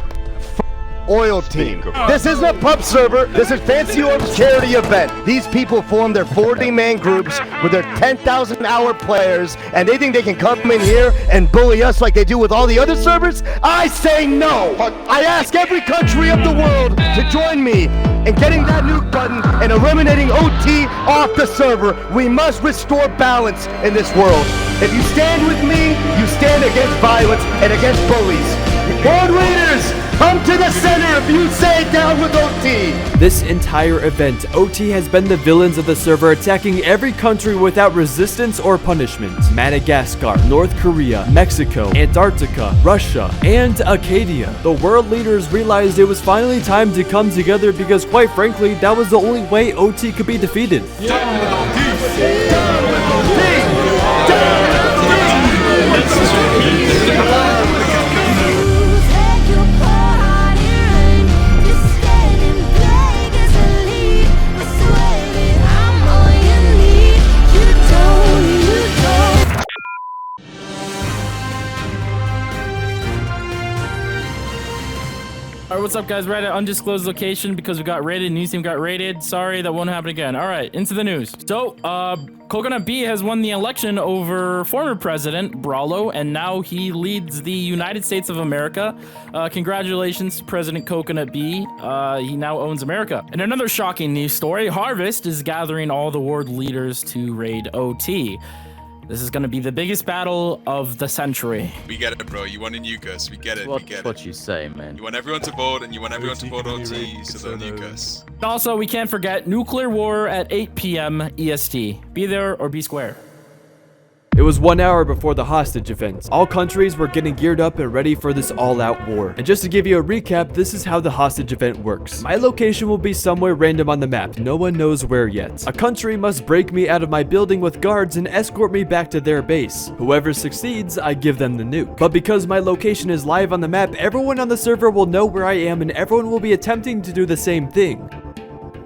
Oil Team. This isn't a pub server. This is FancyOrb's charity event. These people form their 40-man groups with their 10,000-hour players, and they think they can come in here and bully us like they do with all the other servers? I say no! I ask every country of the world to join me in getting that nuke button and eliminating OT off the server. We must restore balance in this world. If you stand with me, you stand against violence and against bullies. World leaders, come to the center if you say down with OT! This entire event, OT has been the villains of the server, attacking every country without resistance or punishment. Madagascar, North Korea, Mexico, Antarctica, Russia, and Acadia. The world leaders realized it was finally time to come together because, quite frankly, that was the only way OT could be defeated. Alright, what's up guys? We're at an undisclosed location because we got raided, news team got raided. Sorry, that won't happen again. Alright, into the news. So, Coconut B has won the election over former president Brawlo, and now he leads the United States of America. Congratulations, President Coconut B. He now owns America. And another shocking news story, Harvest is gathering all the world leaders to raid OT. This is going to be the biggest battle of the century. We get it, bro. You want to nuke us. We get it. We get it. What you say, man. You want everyone to board, and you want everyone to board OT, so they'll nuke us. Also, we can't forget nuclear war at 8 p.m. EST. Be there or be square. It was 1 hour before the hostage event. All countries were getting geared up and ready for this all-out war. And just to give you a recap, this is how the hostage event works. My location will be somewhere random on the map. No one knows where yet. A country must break me out of my building with guards and escort me back to their base. Whoever succeeds, I give them the nuke. But because my location is live on the map, everyone on the server will know where I am and everyone will be attempting to do the same thing.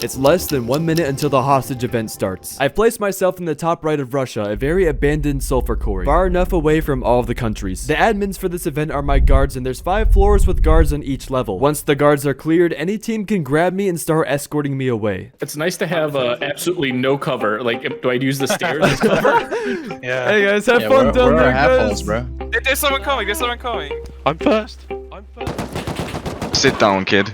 It's less than 1 minute until the hostage event starts. I've placed myself in the top right of Russia, a very abandoned sulfur quarry, far enough away from all of the countries. The admins for this event are my guards, and there's 5 floors with guards on each level. Once the guards are cleared, any team can grab me and start escorting me away. It's nice to have absolutely no cover. Like, do I use the stairs as cover? Yeah. Hey guys, have fun down there, guys. Bro. There's someone coming. There's someone coming. I'm first. Sit down, kid.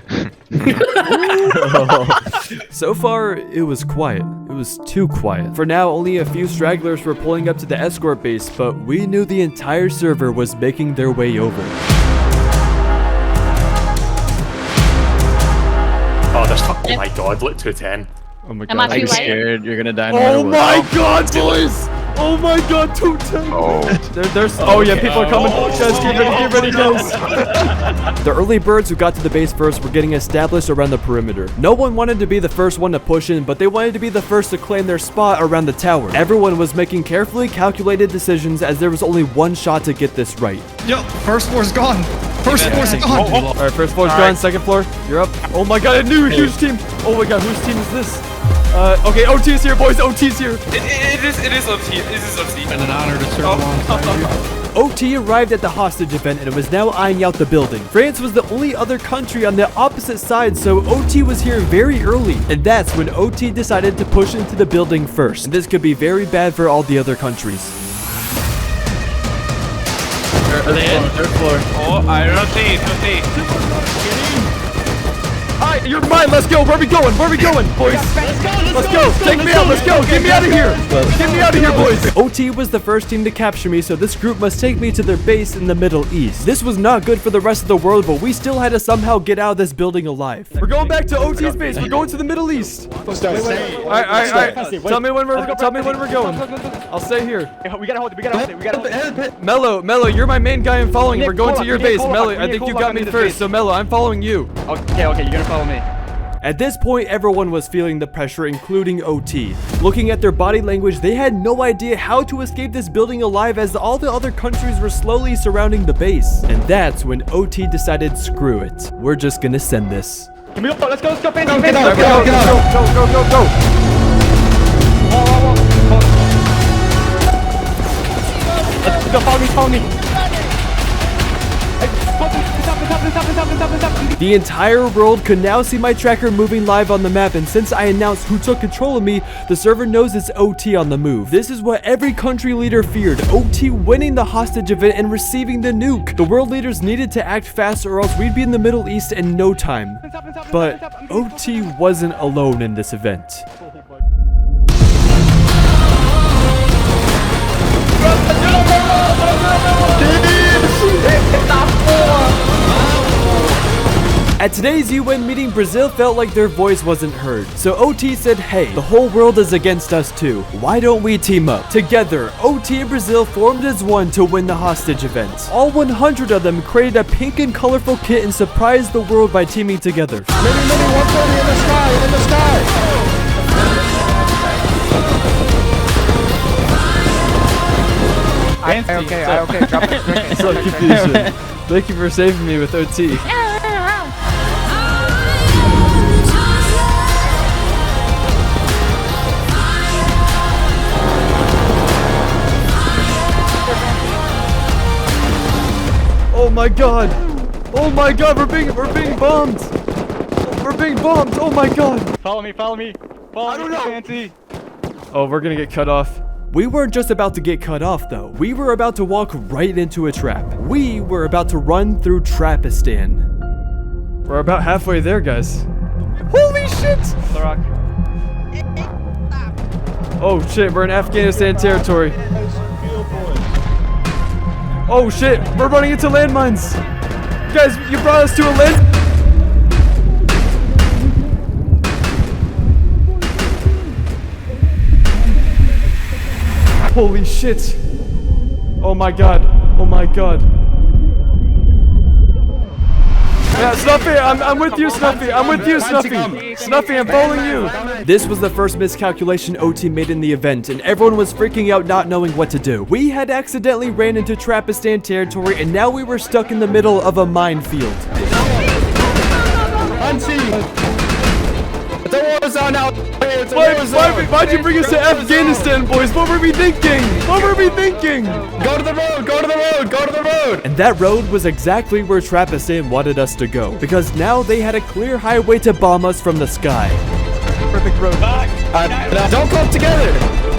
So far, it was quiet. It was too quiet. For now, only a few stragglers were pulling up to the escort base, but we knew the entire server was making their way over. Oh, there's oh my god, look 210. Oh my god, I'm scared. You're gonna die. Oh my god, boys! Oh my god, 210! Oh. There's oh yeah, people are coming. Guys, get ready, guys. The early birds who got to the base first were getting established around the perimeter. No one wanted to be the first one to push in, but they wanted to be the first to claim their spot around the tower. Everyone was making carefully calculated decisions as there was only one shot to get this right. Yo, first floor's gone. First floor's gone. Alright, first floor's gone, second floor, you're up. Oh my god, a new huge team. Oh my god, whose team is this? Okay, OT's here, boys. OT's here. It is OT. It is OT. Been an honor to serve alongside you. OT arrived at the hostage event and was now eyeing out the building. France was the only other country on the opposite side, so OT was here very early. And that's when OT decided to push into the building first. And this could be very bad for all the other countries. Are they in? Third floor. Oh, I rotate. Hi, Alright, you're mine. Let's go. Where are we going? Where are we going, boys? Let's go. Take me out. Let's go. Get me out of here. Get me out of here, boys. OT was the first team to capture me, so this group must take me to their base in the Middle East. This was not good for the rest of the world, but we still had to somehow get out of this building alive. We're going back to OT's base. We're going to the Middle East. Alright. Tell me when we're going. I'll stay here. We gotta hold it. Mello, you're my main guy. I'm following you. We're going to your base. Mello, I think you got me first, so Mello, I'm following you. Okay, you're gonna follow me. At this point, everyone was feeling the pressure, including OT. Looking at their body language, they had no idea how to escape this building alive as all the other countries were slowly surrounding the base. And that's when OT decided, screw it. We're just gonna send this. Let's go, Fancy. Go. Let's go, follow me. The entire world could now see my tracker moving live on the map, and since I announced who took control of me, the server knows it's OT on the move. This is what every country leader feared, OT winning the hostage event and receiving the nuke. The world leaders needed to act fast or else we'd be in the Middle East in no time. But OT wasn't alone in this event. At today's UN meeting, Brazil felt like their voice wasn't heard. So OT said, hey, the whole world is against us too. Why don't we team up? Together, OT and Brazil formed as one to win the hostage event. All 100 of them created a pink and colorful kit and surprised the world by teaming together. Mini 130 in the sky. Okay, drop it. So confusion. Thank you for saving me with OT. Oh my god! Oh my god, we're being bombed! We're being bombed! Oh my god! Follow me. Fancy. Oh, we're gonna get cut off. We weren't just about to get cut off though. We were about to walk right into a trap. We were about to run through Trapistan. We're about halfway there, guys. Holy shit! The rock. Oh shit, we're in Afghanistan territory. Oh shit, we're running into landmines. Guys, you brought us to a land. Holy shit. Oh my god. Oh my god. Yeah, Snuffy, I'm with you, Snuffy. I'm with you, Snuffy. Snuffy, I'm following you. This was the first miscalculation OT made in the event, and everyone was freaking out not knowing what to do. We had accidentally ran into Trapistan territory, and now we were stuck in the middle of a minefield. Why'd you bring us to Afghanistan, boys? What were we thinking? What were we thinking? Go to the road, go to the road, go to the road! And that road was exactly where Trapistan wanted us to go, because now they had a clear highway to bomb us from the sky. Perfect road. Don't clump together!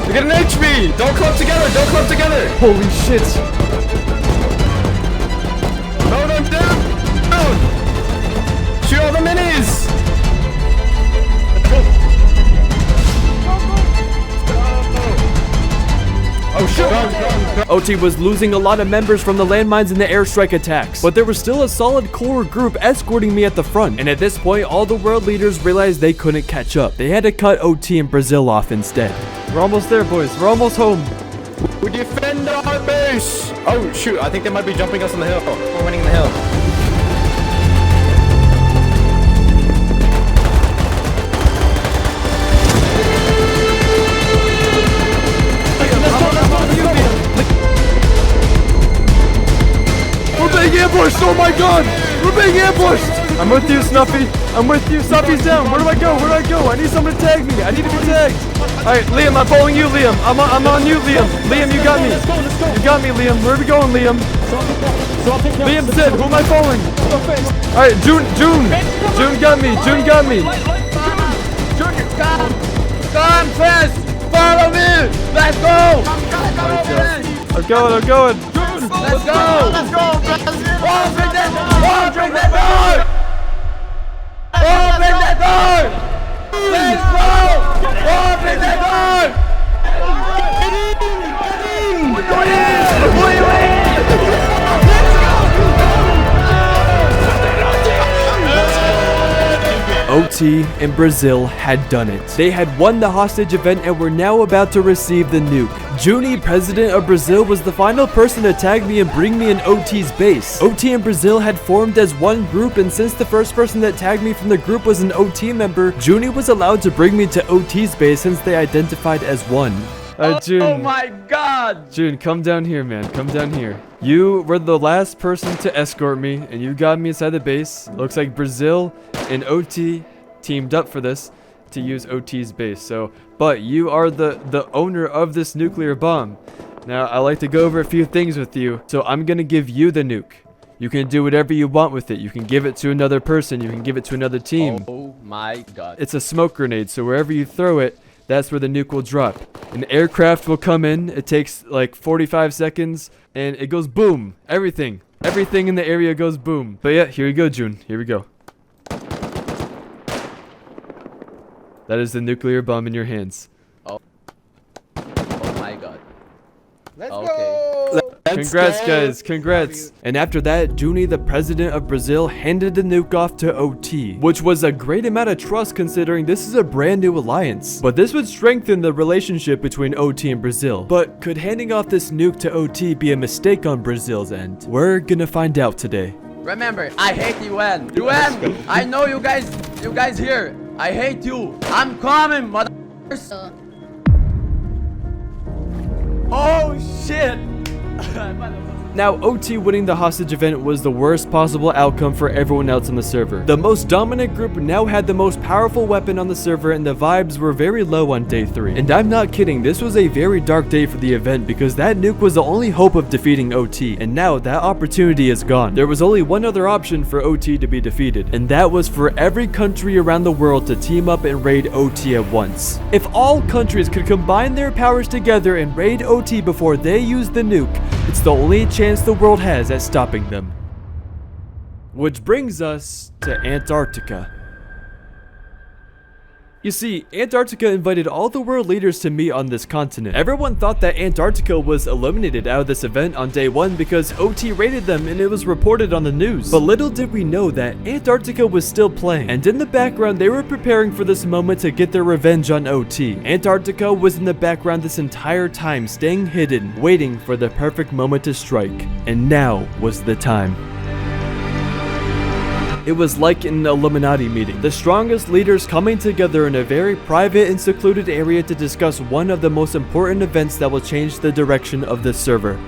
You're gonna H me! Don't clump together! Don't clump together! Holy shit! Throw them down! Shoot all the minis! Oh shit! OT was losing a lot of members from the landmines and the airstrike attacks, but there was still a solid core group escorting me at the front, and at this point all the world leaders realized they couldn't catch up. They had to cut OT and Brazil off instead. We're almost there, boys. We're almost home. We defend our base! Oh shoot, I think they might be jumping us on the hill. We're winning the hill. We're being ambushed! Oh my god! We're being ambushed! I'm with you, Snuffy. I'm with you. Snuffy's down. Where do I go? Where do I go? I need someone to tag me. I need to be tagged. Alright, Liam, I'm following you, Liam. I'm on you, Liam. Liam, you got me. You got me, Liam. Where are we going, Liam? Liam said, who am I following? Alright, June got me. June got me. Come first! Follow me! Let's go! I'm going. Let's go! Let's go, Brazil! Drink that! Open the door! Let's go! Open the door! OT and Brazil had done it. They had won the hostage event and were now about to receive the nuke. Junie, president of Brazil, was the final person to tag me and bring me in OT's base. OT and Brazil had formed as one group, and since the first person that tagged me from the group was an OT member, Junie was allowed to bring me to OT's base since they identified as one. June. Oh my god! June, come down here, man. Come down here. You were the last person to escort me, and you got me inside the base. Looks like Brazil and OT teamed up for this to use OT's base. But you are the owner of this nuclear bomb. Now, I like to go over a few things with you, so I'm gonna give you the nuke. You can do whatever you want with it. You can give it to another person. You can give it to another team. Oh my god. It's a smoke grenade, so wherever you throw it, that's where the nuke will drop. An aircraft will come in. It takes like 45 seconds and it goes boom. Everything in the area goes boom. But yeah, here we go, June. Here we go. That is the nuclear bomb in your hands. Oh my god. Let's go! Congrats, guys. Congrats. And after that, Junie, the president of Brazil, handed the nuke off to OT, which was a great amount of trust considering this is a brand new alliance. But this would strengthen the relationship between OT and Brazil. But could handing off this nuke to OT be a mistake on Brazil's end? We're gonna find out today. Remember, I hate UN. UN, I know you guys here. I hate you. I'm coming, motherfuckers. Oh shit. Now, OT winning the hostage event was the worst possible outcome for everyone else on the server. The most dominant group now had the most powerful weapon on the server, and the vibes were very low on day 3. And I'm not kidding, this was a very dark day for the event because that nuke was the only hope of defeating OT, and now that opportunity is gone. There was only one other option for OT to be defeated, and that was for every country around the world to team up and raid OT at once. If all countries could combine their powers together and raid OT before they use the nuke, it's the only chance the world has at stopping them. Which brings us to Antarctica. You see, Antarctica invited all the world leaders to meet on this continent. Everyone thought that Antarctica was eliminated out of this event on day 1 because OT raided them and it was reported on the news. But little did we know that Antarctica was still playing, and in the background they were preparing for this moment to get their revenge on OT. Antarctica was in the background this entire time, staying hidden, waiting for the perfect moment to strike. And now was the time. It was like an Illuminati meeting, the strongest leaders coming together in a very private and secluded area to discuss one of the most important events that will change the direction of the server.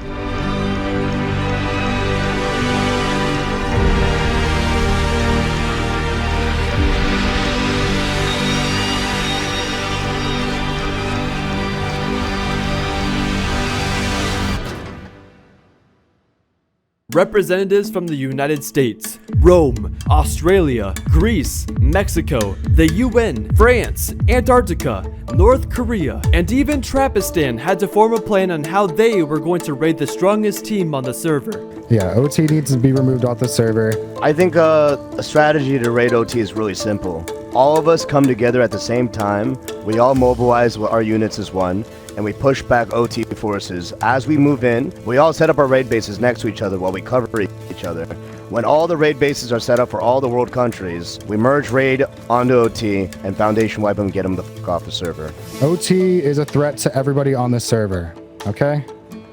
Representatives from the United States, Rome, Australia, Greece, Mexico, the UN, France, Antarctica, North Korea, and even Trapistan had to form a plan on how they were going to raid the strongest team on the server. Yeah, OT needs to be removed off the server. I think a strategy to raid OT is really simple. All of us come together at the same time, we all mobilize our units as one, and we push back OT forces. As we move in, we all set up our raid bases next to each other while we cover each other. When all the raid bases are set up for all the world countries, we merge raid onto OT and foundation wipe them and get them the fuck off the server. OT is a threat to everybody on the server, okay?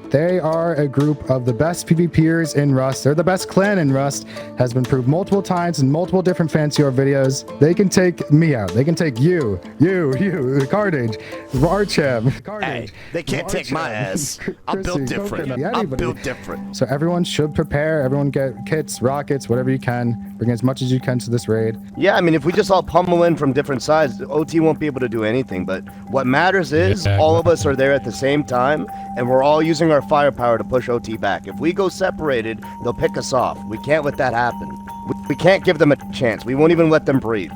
They are a group of the best PvPers in Rust. They're the best clan in Rust. Has been proved multiple times in multiple different FancyOrb videos. They can take me out. They can take you, Carnage, Varcham, Carnage. Hey, they can't take my ass. I'm built different. I'm built different. So everyone should prepare. Everyone get kits, rockets, whatever you can. Bring as much as you can to this raid. Yeah, I mean, if we just all pummel in from different sides, OT won't be able to do anything. But what matters is all of us are there at the same time, and we're all using our firepower to push OT back. If we go separated, they'll pick us off. We can't let that happen. We can't give them a chance. We won't even let them breathe.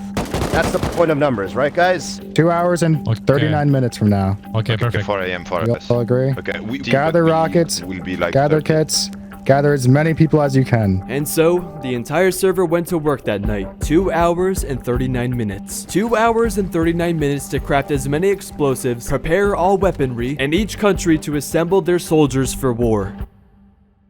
That's the point of numbers, right, guys? 2 hours and 39 minutes from now. Okay, perfect. 4 a.m. for us. You'll all agree? Okay, gather rockets, will be like gather kits, Gather as many people as you can. And so, the entire server went to work that night. 2 hours and 39 minutes. 2 hours and 39 minutes to craft as many explosives, prepare all weaponry, and each country to assemble their soldiers for war.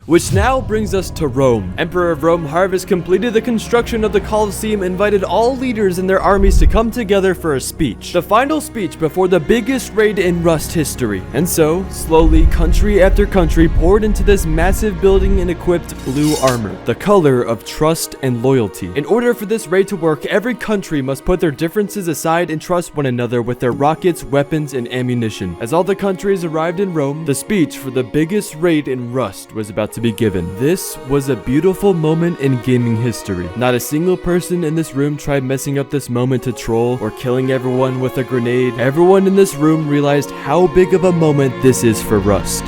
Which now brings us to Rome. Emperor of Rome Harvest completed the construction of the Colosseum, invited all leaders and their armies to come together for a speech. The final speech before the biggest raid in Rust history. And so, slowly, country after country poured into this massive building and equipped blue armor, the color of trust and loyalty. In order for this raid to work, every country must put their differences aside and trust one another with their rockets, weapons, and ammunition. As all the countries arrived in Rome, the speech for the biggest raid in Rust was about to be given. This was a beautiful moment in gaming history. Not a single person in this room tried messing up this moment to troll or killing everyone with a grenade. Everyone in this room realized how big of a moment this is for Rust.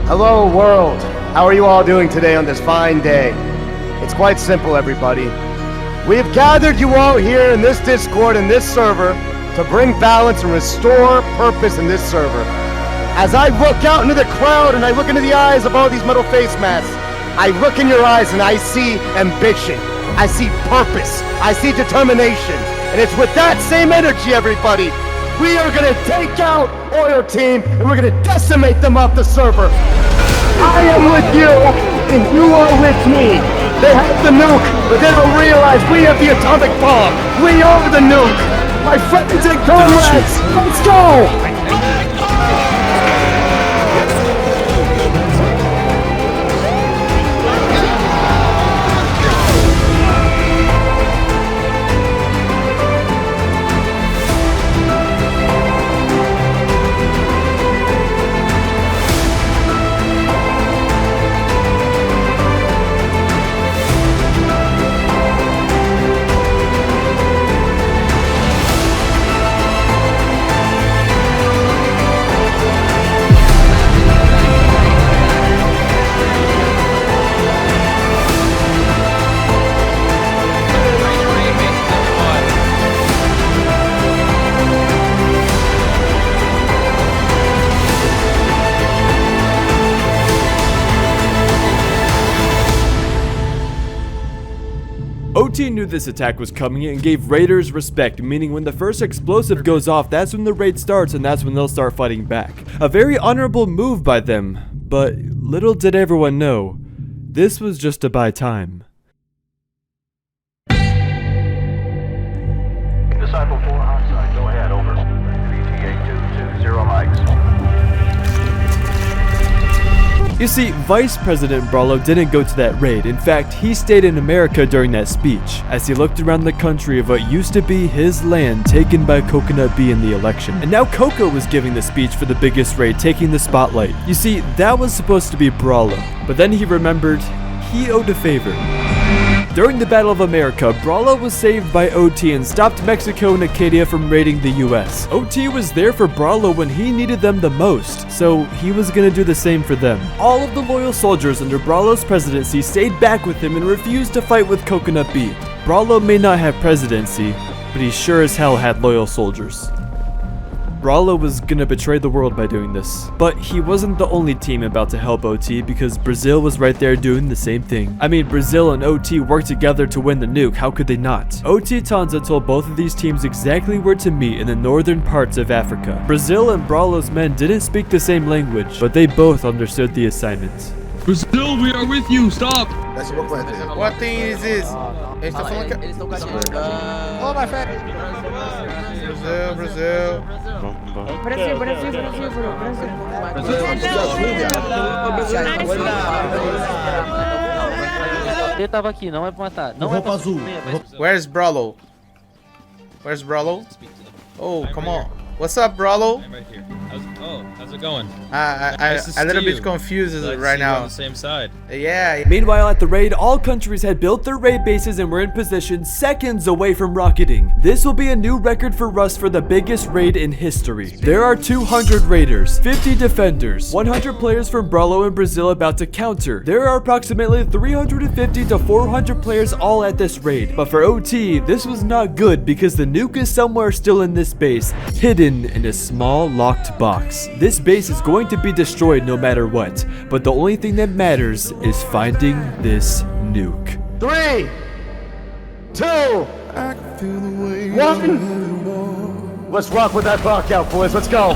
Hello, world. How are you all doing today on this fine day? It's quite simple, everybody. We have gathered you all here in this Discord and this server to bring balance and restore purpose in this server. As I look out into the crowd and I look into the eyes of all these metal face masks, I look in your eyes and I see ambition. I see purpose. I see determination. And it's with that same energy, everybody, we are going to take out Oil Team and we're going to decimate them off the server. I am with you and you are with me. They have the nuke, but they don't realize we have the atomic bomb. We are the nuke. My friends and comrades, let's go! OT knew this attack was coming and gave raiders respect, meaning when the first explosive goes off, that's when the raid starts and that's when they'll start fighting back. A very honorable move by them, but little did everyone know, this was just to buy time. Disciple 4 onside, go ahead, over. VTA 220 mics. You see, Vice President Brawlo didn't go to that raid. In fact, he stayed in America during that speech, as he looked around the country of what used to be his land taken by Coconut Bee in the election. And now Coco was giving the speech for the biggest raid, taking the spotlight. You see, that was supposed to be Brawlo, but then he remembered he owed a favor. During the Battle of America, Brawlo was saved by OT and stopped Mexico and Acadia from raiding the US. OT was there for Brawlo when he needed them the most, so he was gonna do the same for them. All of the loyal soldiers under Brawlo's presidency stayed back with him and refused to fight with Coconut Bee. Brawlo may not have presidency, but he sure as hell had loyal soldiers. Brawlo was gonna betray the world by doing this. But he wasn't the only team about to help OT, because Brazil was right there doing the same thing. I mean, Brazil and OT worked together to win the nuke, how could they not? OT Tanza told both of these teams exactly where to meet in the northern parts of Africa. Brazil and Brawlo's men didn't speak the same language, but they both understood the assignment. Brazil, we are with you, stop! What thing is this? Eles estão falando que... Oh, my friend! Brazil, Brazil. Brasil, Brasil, Ele tava aqui, não é pra matar. Não é pra azul. Where's Brawlo? Where's Brawlo? Oh, come on. What's up, Brawlo? I'm right here. How's it going? I'm a little bit confused right now. On the same side. Yeah. Meanwhile, at the raid, all countries had built their raid bases and were in position seconds away from rocketing. This will be a new record for Rust for the biggest raid in history. There are 200 raiders, 50 defenders, 100 players from Brawlo and Brazil about to counter. There are approximately 350 to 400 players all at this raid. But for OT, this was not good because the nuke is somewhere still in this base, hidden in a small locked box. rocks. This base is going to be destroyed no matter what, but the only thing that matters is finding this nuke. 3, 2, 1. Let's rock with that rock out, boys. Let's go.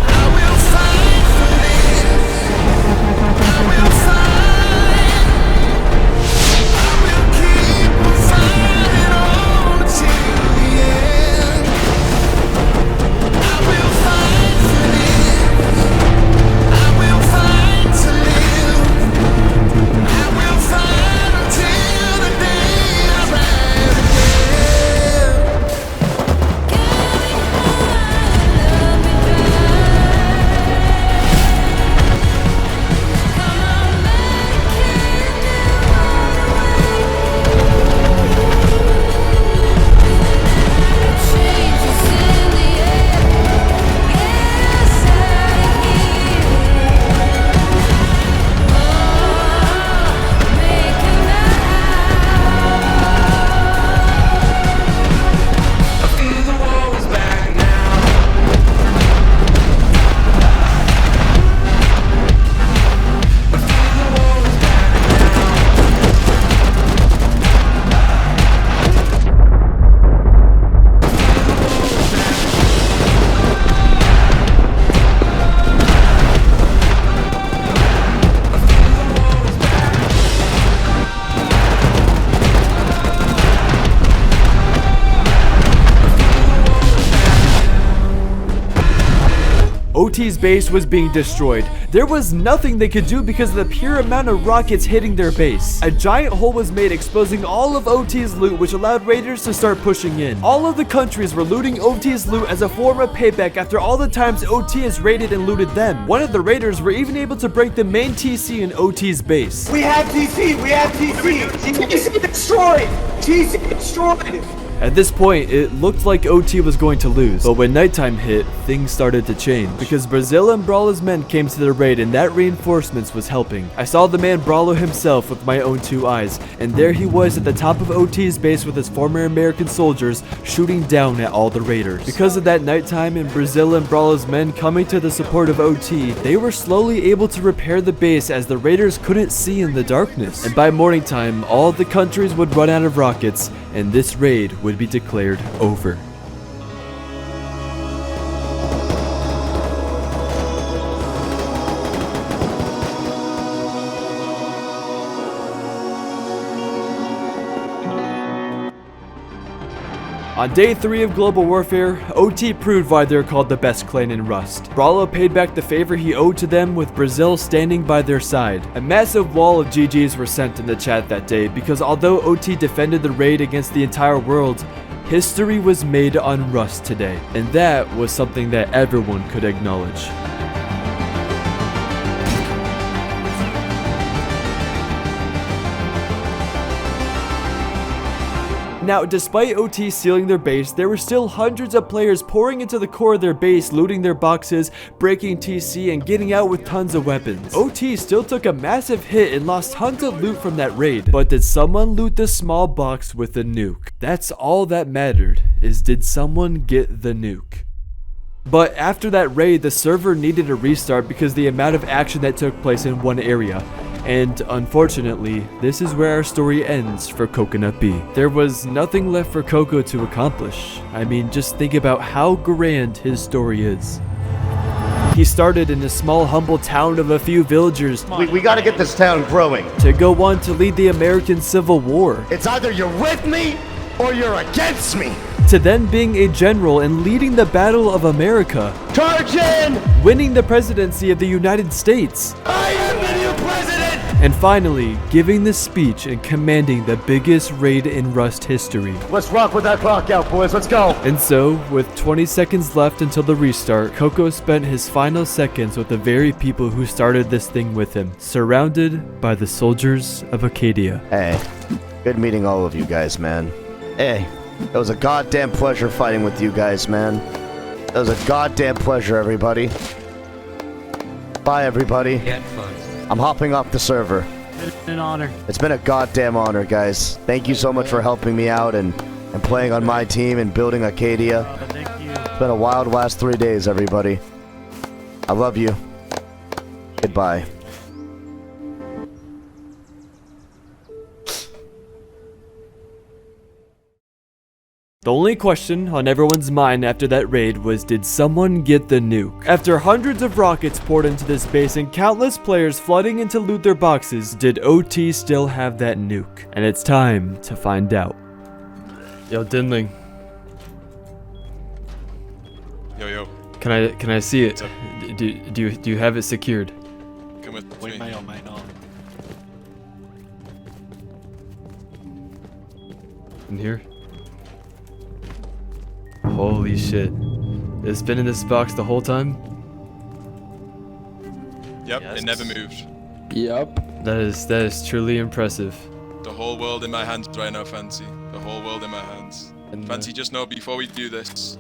OT's base was being destroyed. There was nothing they could do because of the pure amount of rockets hitting their base. A giant hole was made exposing all of OT's loot, which allowed raiders to start pushing in. All of the countries were looting OT's loot as a form of payback after all the times OT has raided and looted them. One of the raiders were even able to break the main TC in OT's base. We have TC! We have TC! TC destroyed! TC destroyed! At this point, it looked like OT was going to lose, but when nighttime hit, things started to change, because Brazil and Brawlo's men came to the raid and that reinforcements was helping. I saw the man Brawlo himself with my own 2 eyes, and there he was at the top of OT's base with his former American soldiers shooting down at all the raiders. Because of that nighttime and Brazil and Brawlo's men coming to the support of OT, they were slowly able to repair the base as the raiders couldn't see in the darkness. And by morning time, all the countries would run out of rockets, and this raid would be declared over. On day 3 of Global Warfare, OT proved why they're called the best clan in Rust. Brawlo paid back the favor he owed to them with Brazil standing by their side. A massive wall of GGs were sent in the chat that day because although OT defended the raid against the entire world, history was made on Rust today, and that was something that everyone could acknowledge. Now, despite OT sealing their base, there were still hundreds of players pouring into the core of their base, looting their boxes, breaking TC, and getting out with tons of weapons. OT still took a massive hit and lost tons of loot from that raid, but did someone loot the small box with the nuke? That's all that mattered, is did someone get the nuke? But after that raid, the server needed a restart because the amount of action that took place in one area. And unfortunately, this is where our story ends for Coconut B. There was nothing left for Coco to accomplish. I mean, just think about how grand his story is. He started in a small humble town of a few villagers. We gotta get this town growing. To go on to lead the American Civil War. It's either you're with me or you're against me. To then being a general and leading the Battle of America. Charge in! Winning the presidency of the United States. I am the new president! And finally, giving the speech and commanding the biggest raid in Rust history. Let's rock with that rock out, boys. Let's go. And so, with 20 seconds left until the restart, Coco spent his final seconds with the very people who started this thing with him, surrounded by the soldiers of Acadia. Hey, good meeting all of you guys, man. Hey, it was a goddamn pleasure fighting with you guys, man. It was a goddamn pleasure, everybody. Bye, everybody. I'm hopping off the server. It's been an honor. It's been a goddamn honor, guys. Thank you so much for helping me out and playing on my team and building Acadia. Thank you. It's been a wild last 3 days, everybody. I love you. Goodbye. The only question on everyone's mind after that raid was, did someone get the nuke? After hundreds of rockets poured into this base and countless players flooding in to loot their boxes, did OT still have that nuke? And it's time to find out. Yo, Dinling. Yo. Can I see it? Do you have it secured? Come with me. In here? Holy shit. It's been in this box the whole time? Yep, it never moved. Yep. That is truly impressive. The whole world in my hands right now, Fancy. The whole world in my hands. And, Fancy, just know before we do this,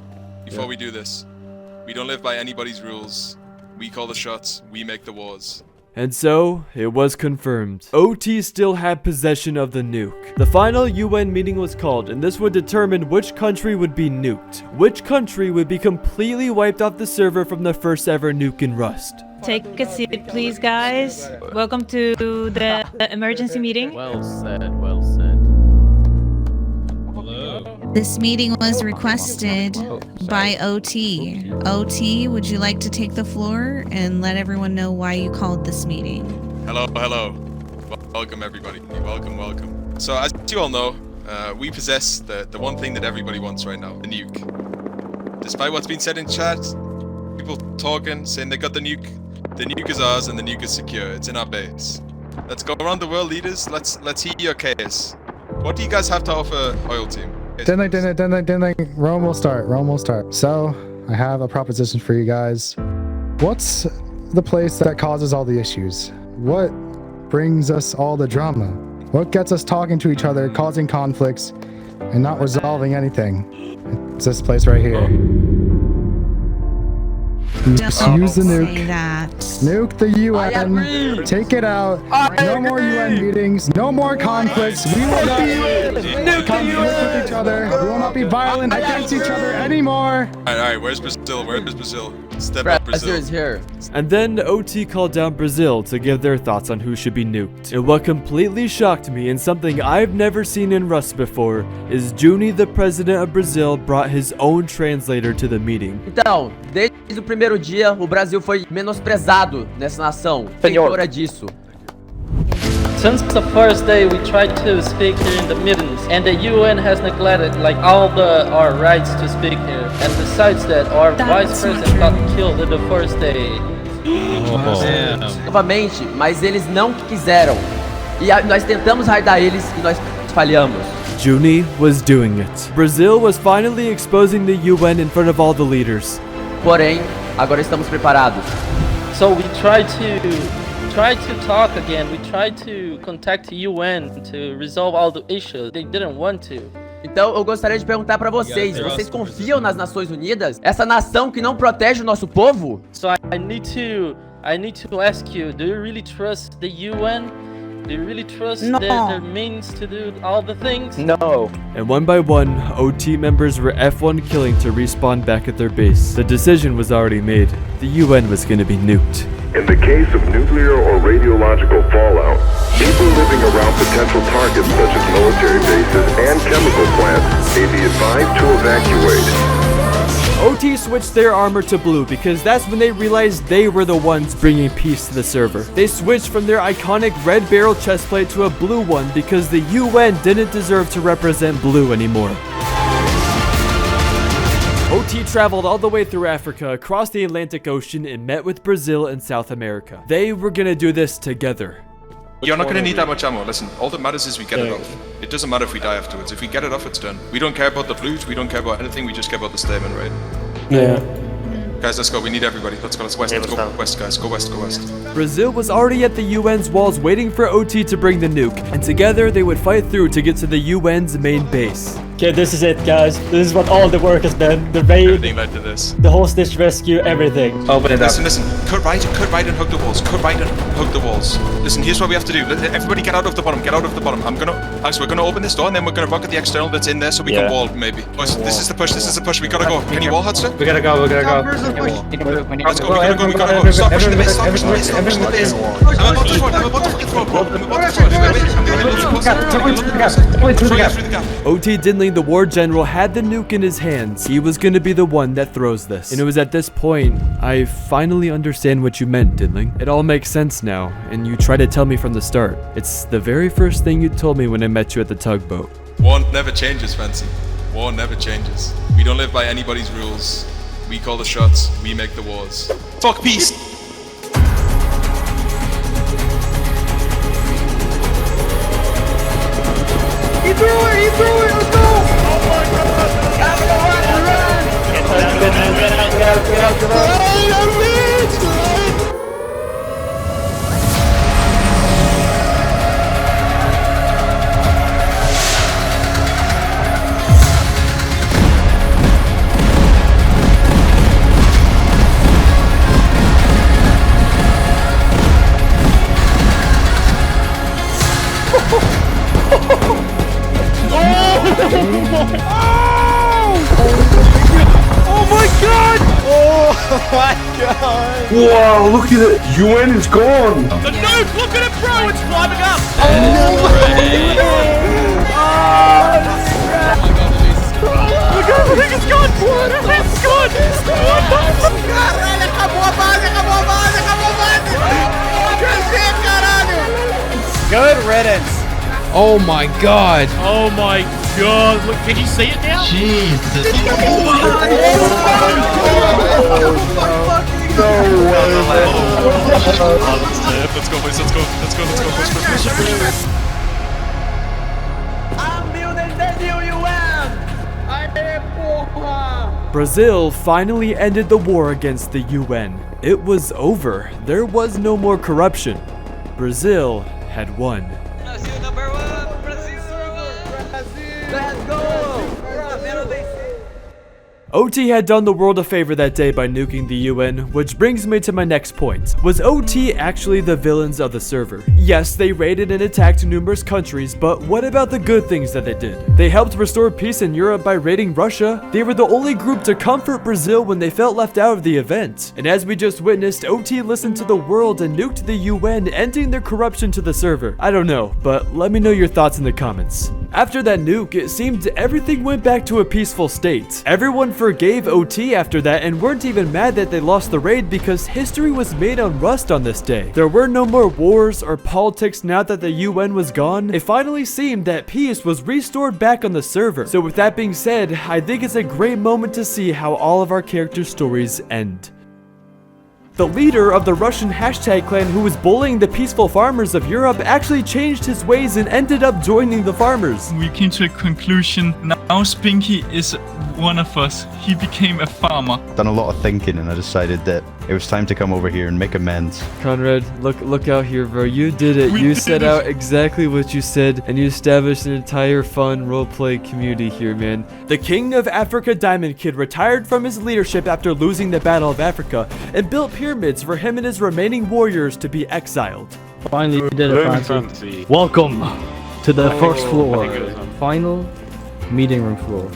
we don't live by anybody's rules. We call the shots, we make the wars. And so, it was confirmed. OT still had possession of the nuke. The final UN meeting was called, and this would determine which country would be nuked. Which country would be completely wiped off the server from the first ever nuke in Rust. Take a seat, please, guys. Welcome to the emergency meeting. Well said, well said. This meeting was requested by OT. OT, would you like to take the floor and let everyone know why you called this meeting? Hello. Welcome, everybody. Welcome. So, as you all know, we possess the one thing that everybody wants right now, the nuke. Despite what's been said in chat, people talking, saying they got the nuke. The nuke is ours and the nuke is secure. It's in our base. Let's go around the world, leaders. Let's hear your case. What do you guys have to offer, Oil Team? Dinling. Rome will start. So, I have a proposition for you guys. What's the place that causes all the issues? What brings us all the drama? What gets us talking to each other, causing conflicts, and not resolving anything? It's this place right here. Use the nuke. Nuke the UN. Take it out. No more UN meetings. No more conflicts. We will not conflict with each other. We will not be violent against each other anymore. Alright, where's Brazil? Step up, Brazil. Is here. And then OT called down Brazil to give their thoughts on who should be nuked. And what completely shocked me, and something I've never seen in Rust before, is Juni, the president of Brazil, brought his own translator to the meeting. Então, desde o primeiro dia, o Brasil foi menosprezado nessa nação. Feitora disso. Since the first day we tried to speak here in the meetings, and the UN has neglected like all our rights to speak here. And besides that, our vice president got killed in the first day. Novamente, mas eles não quiseram. E nós tentamos raidar eles e nós falhamos. Juni was doing it. Brazil was finally exposing the UN in front of all the leaders. Porém, agora estamos preparados. So we tried to talk again. We tried to contact the UN to resolve all the issues. They didn't want to. Então eu gostaria de perguntar pra vocês, vocês confiam nas Nações Unidas? Essa nação que não protege o nosso povo? So I need to ask you, do you really trust the UN? Do you really trust their means to do all the things? No. And one by one, OT members were F1 killing to respawn back at their base. The decision was already made. The UN was going to be nuked. In the case of nuclear or radiological fallout, people living around potential targets such as military bases and chemical plants may be advised to evacuate. OT switched their armor to blue because that's when they realized they were the ones bringing peace to the server. They switched from their iconic red barrel chestplate to a blue one because the UN didn't deserve to represent blue anymore. OT traveled all the way through Africa, across the Atlantic Ocean, and met with Brazil and South America. They were gonna do this together. You're not gonna need that much ammo. Listen, all that matters is we get it off. It doesn't matter if we die afterwards. If we get it off, it's done. We don't care about the loot, we don't care about anything, we just care about the statement, right? Yeah. Guys, let's go. We need everybody. Let's go. Let's west. Let's go west, guys. Go west. Go west. Brazil was already at the UN's walls waiting for OT to bring the nuke, and together they would fight through to get to the UN's main base. Okay, this is it, guys. This is what all the work has been. The raid, Everything led to this. the hostage rescue, everything. Open it up. Listen. Cut right and hug the walls. Cut right and hug the walls. Listen, here's what we have to do. Everybody get out of the bottom. Get out of the bottom. We're gonna open this door and then we're gonna rocket the external that's in there so we can wall maybe. Boys, this is the push. We gotta go. Can you wall, Hudster? We gotta go. Let's go. We gotta go. Stop pushing the base. Stop pushing the base. I'm about to throw. I'm about to throw it. OT Dinling, the war general, had the nuke in his hands. He was gonna be the one that throws this. And it was at this point, I finally understand what you meant, Dinling. It all makes sense now, and you try to tell me from the start. It's the very first thing you told me when I met you at the tugboat. War never changes, Fancy. War never changes. We don't live by anybody's rules. We call the shots, we make the wars. Fuck peace! He threw it, let's go! Oh my god! Get out! Wow, look at it! UN is gone! The nuke! Look at it, bro! It's climbing up! Look, everything is gone! Everything's gone! What the fuck? Caralho, acabou a base! Good riddance. Oh my god. Oh my god! Look, can you see it now? Jesus. No way. Let's go, boys. Let's go. Push. I'm building the new UN. Aê, porra. Brazil finally ended the war against the UN. It was over. There was no more corruption. Brazil had won. Brazil number one. Let's go. OT had done the world a favor that day by nuking the UN, which brings me to my next point. Was OT actually the villains of the server? Yes, they raided and attacked numerous countries, but what about the good things that they did? They helped restore peace in Europe by raiding Russia. They were the only group to comfort Brazil when they felt left out of the event. And as we just witnessed, OT listened to the world and nuked the UN, ending their corruption to the server. I don't know, but let me know your thoughts in the comments. After that nuke, it seemed everything went back to a peaceful state. Everyone forgave OT after that and weren't even mad that they lost the raid because history was made on Rust on this day. There were no more wars or politics now that the UN was gone. It finally seemed that peace was restored back on the server. So with that being said, I think it's a great moment to see how all of our character stories end. The leader of the Russian hashtag clan who was bullying the peaceful farmers of Europe actually changed his ways and ended up joining the farmers. We came to a conclusion. Now Spinky is one of us. He became a farmer. Done a lot of thinking and I decided that it was time to come over here and make amends. Conrad, look out here, bro. You did it. You set out exactly what you said and you established an entire fun roleplay community here, man. The King of Africa Diamond Kid retired from his leadership after losing the Battle of Africa and built pyramids for him and his remaining warriors to be exiled. Finally, we did it, Fancy. Welcome to the first floor. Final meeting room floor.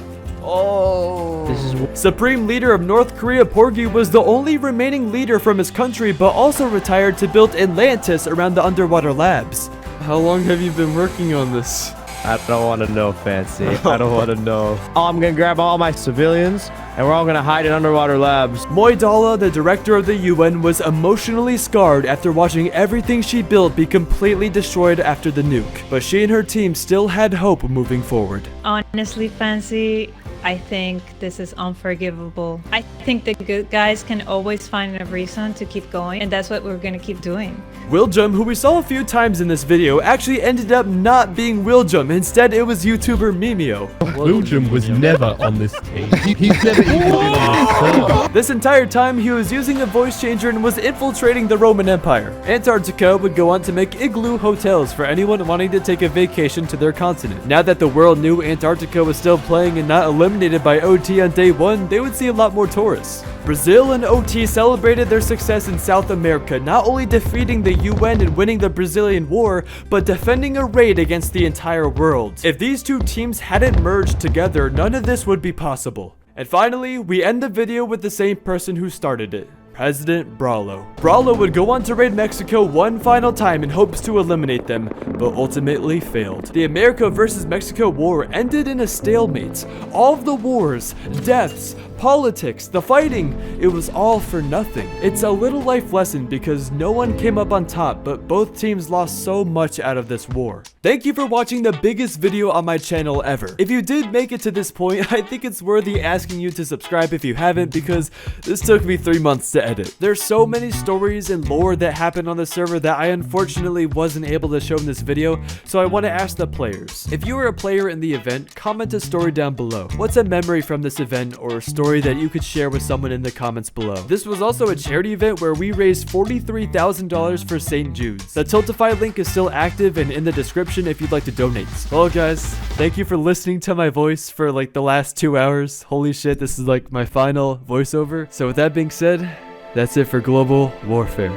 This is Supreme Leader of North Korea Porgy was the only remaining leader from his country, but also retired to build Atlantis around the underwater labs. How long have you been working on this? I don't want to know, Fancy. I don't want to know. I'm gonna grab all my civilians and we're all gonna hide in underwater labs. Moidala, the director of the UN, was emotionally scarred after watching everything she built be completely destroyed after the nuke. But she and her team still had hope moving forward. Honestly, Fancy, I think this is unforgivable. I think the good guys can always find a reason to keep going, and that's what we're gonna keep doing. Willjum, who we saw a few times in this video, actually ended up not being Willjum. Instead, it was YouTuber Mimeo. Willjum was never on this team. He's never even been on this server. This entire time, he was using a voice changer and was infiltrating the Roman Empire. Antarctica would go on to make igloo hotels for anyone wanting to take a vacation to their continent. Now that the world knew Antarctica was still playing and not eliminated by OT on day one, they would see a lot more tourists. Brazil and OT celebrated their success in South America, not only defeating the UN and winning the Brazilian War, but defending a raid against the entire world. If these two teams hadn't merged together, none of this would be possible. And finally, we end the video with the same person who started it. President Brawlo. Brawlo would go on to raid Mexico one final time in hopes to eliminate them, but ultimately failed. The America versus Mexico war ended in a stalemate. All of the wars, deaths, politics, the fighting, it was all for nothing. It's a little life lesson because no one came up on top, but both teams lost so much out of this war. Thank you for watching the biggest video on my channel ever. If you did make it to this point, I think it's worthy asking you to subscribe if you haven't, because this took me 3 months to edit. There's so many stories and lore that happened on the server that I unfortunately wasn't able to show in this video, so I want to ask the players. If you were a player in the event, comment a story down below. What's a memory from this event or a story that you could share with someone in the comments below? This was also a charity event where we raised $43,000 for St. Jude's. The Tiltify link is still active and in the description if you'd like to donate. Well guys, thank you for listening to my voice for like the last 2 hours. Holy shit, this is like my final voiceover. So with that being said, that's it for Global Warfare.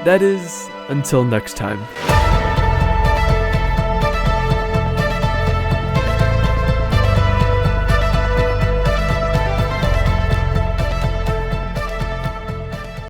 That is, until next time.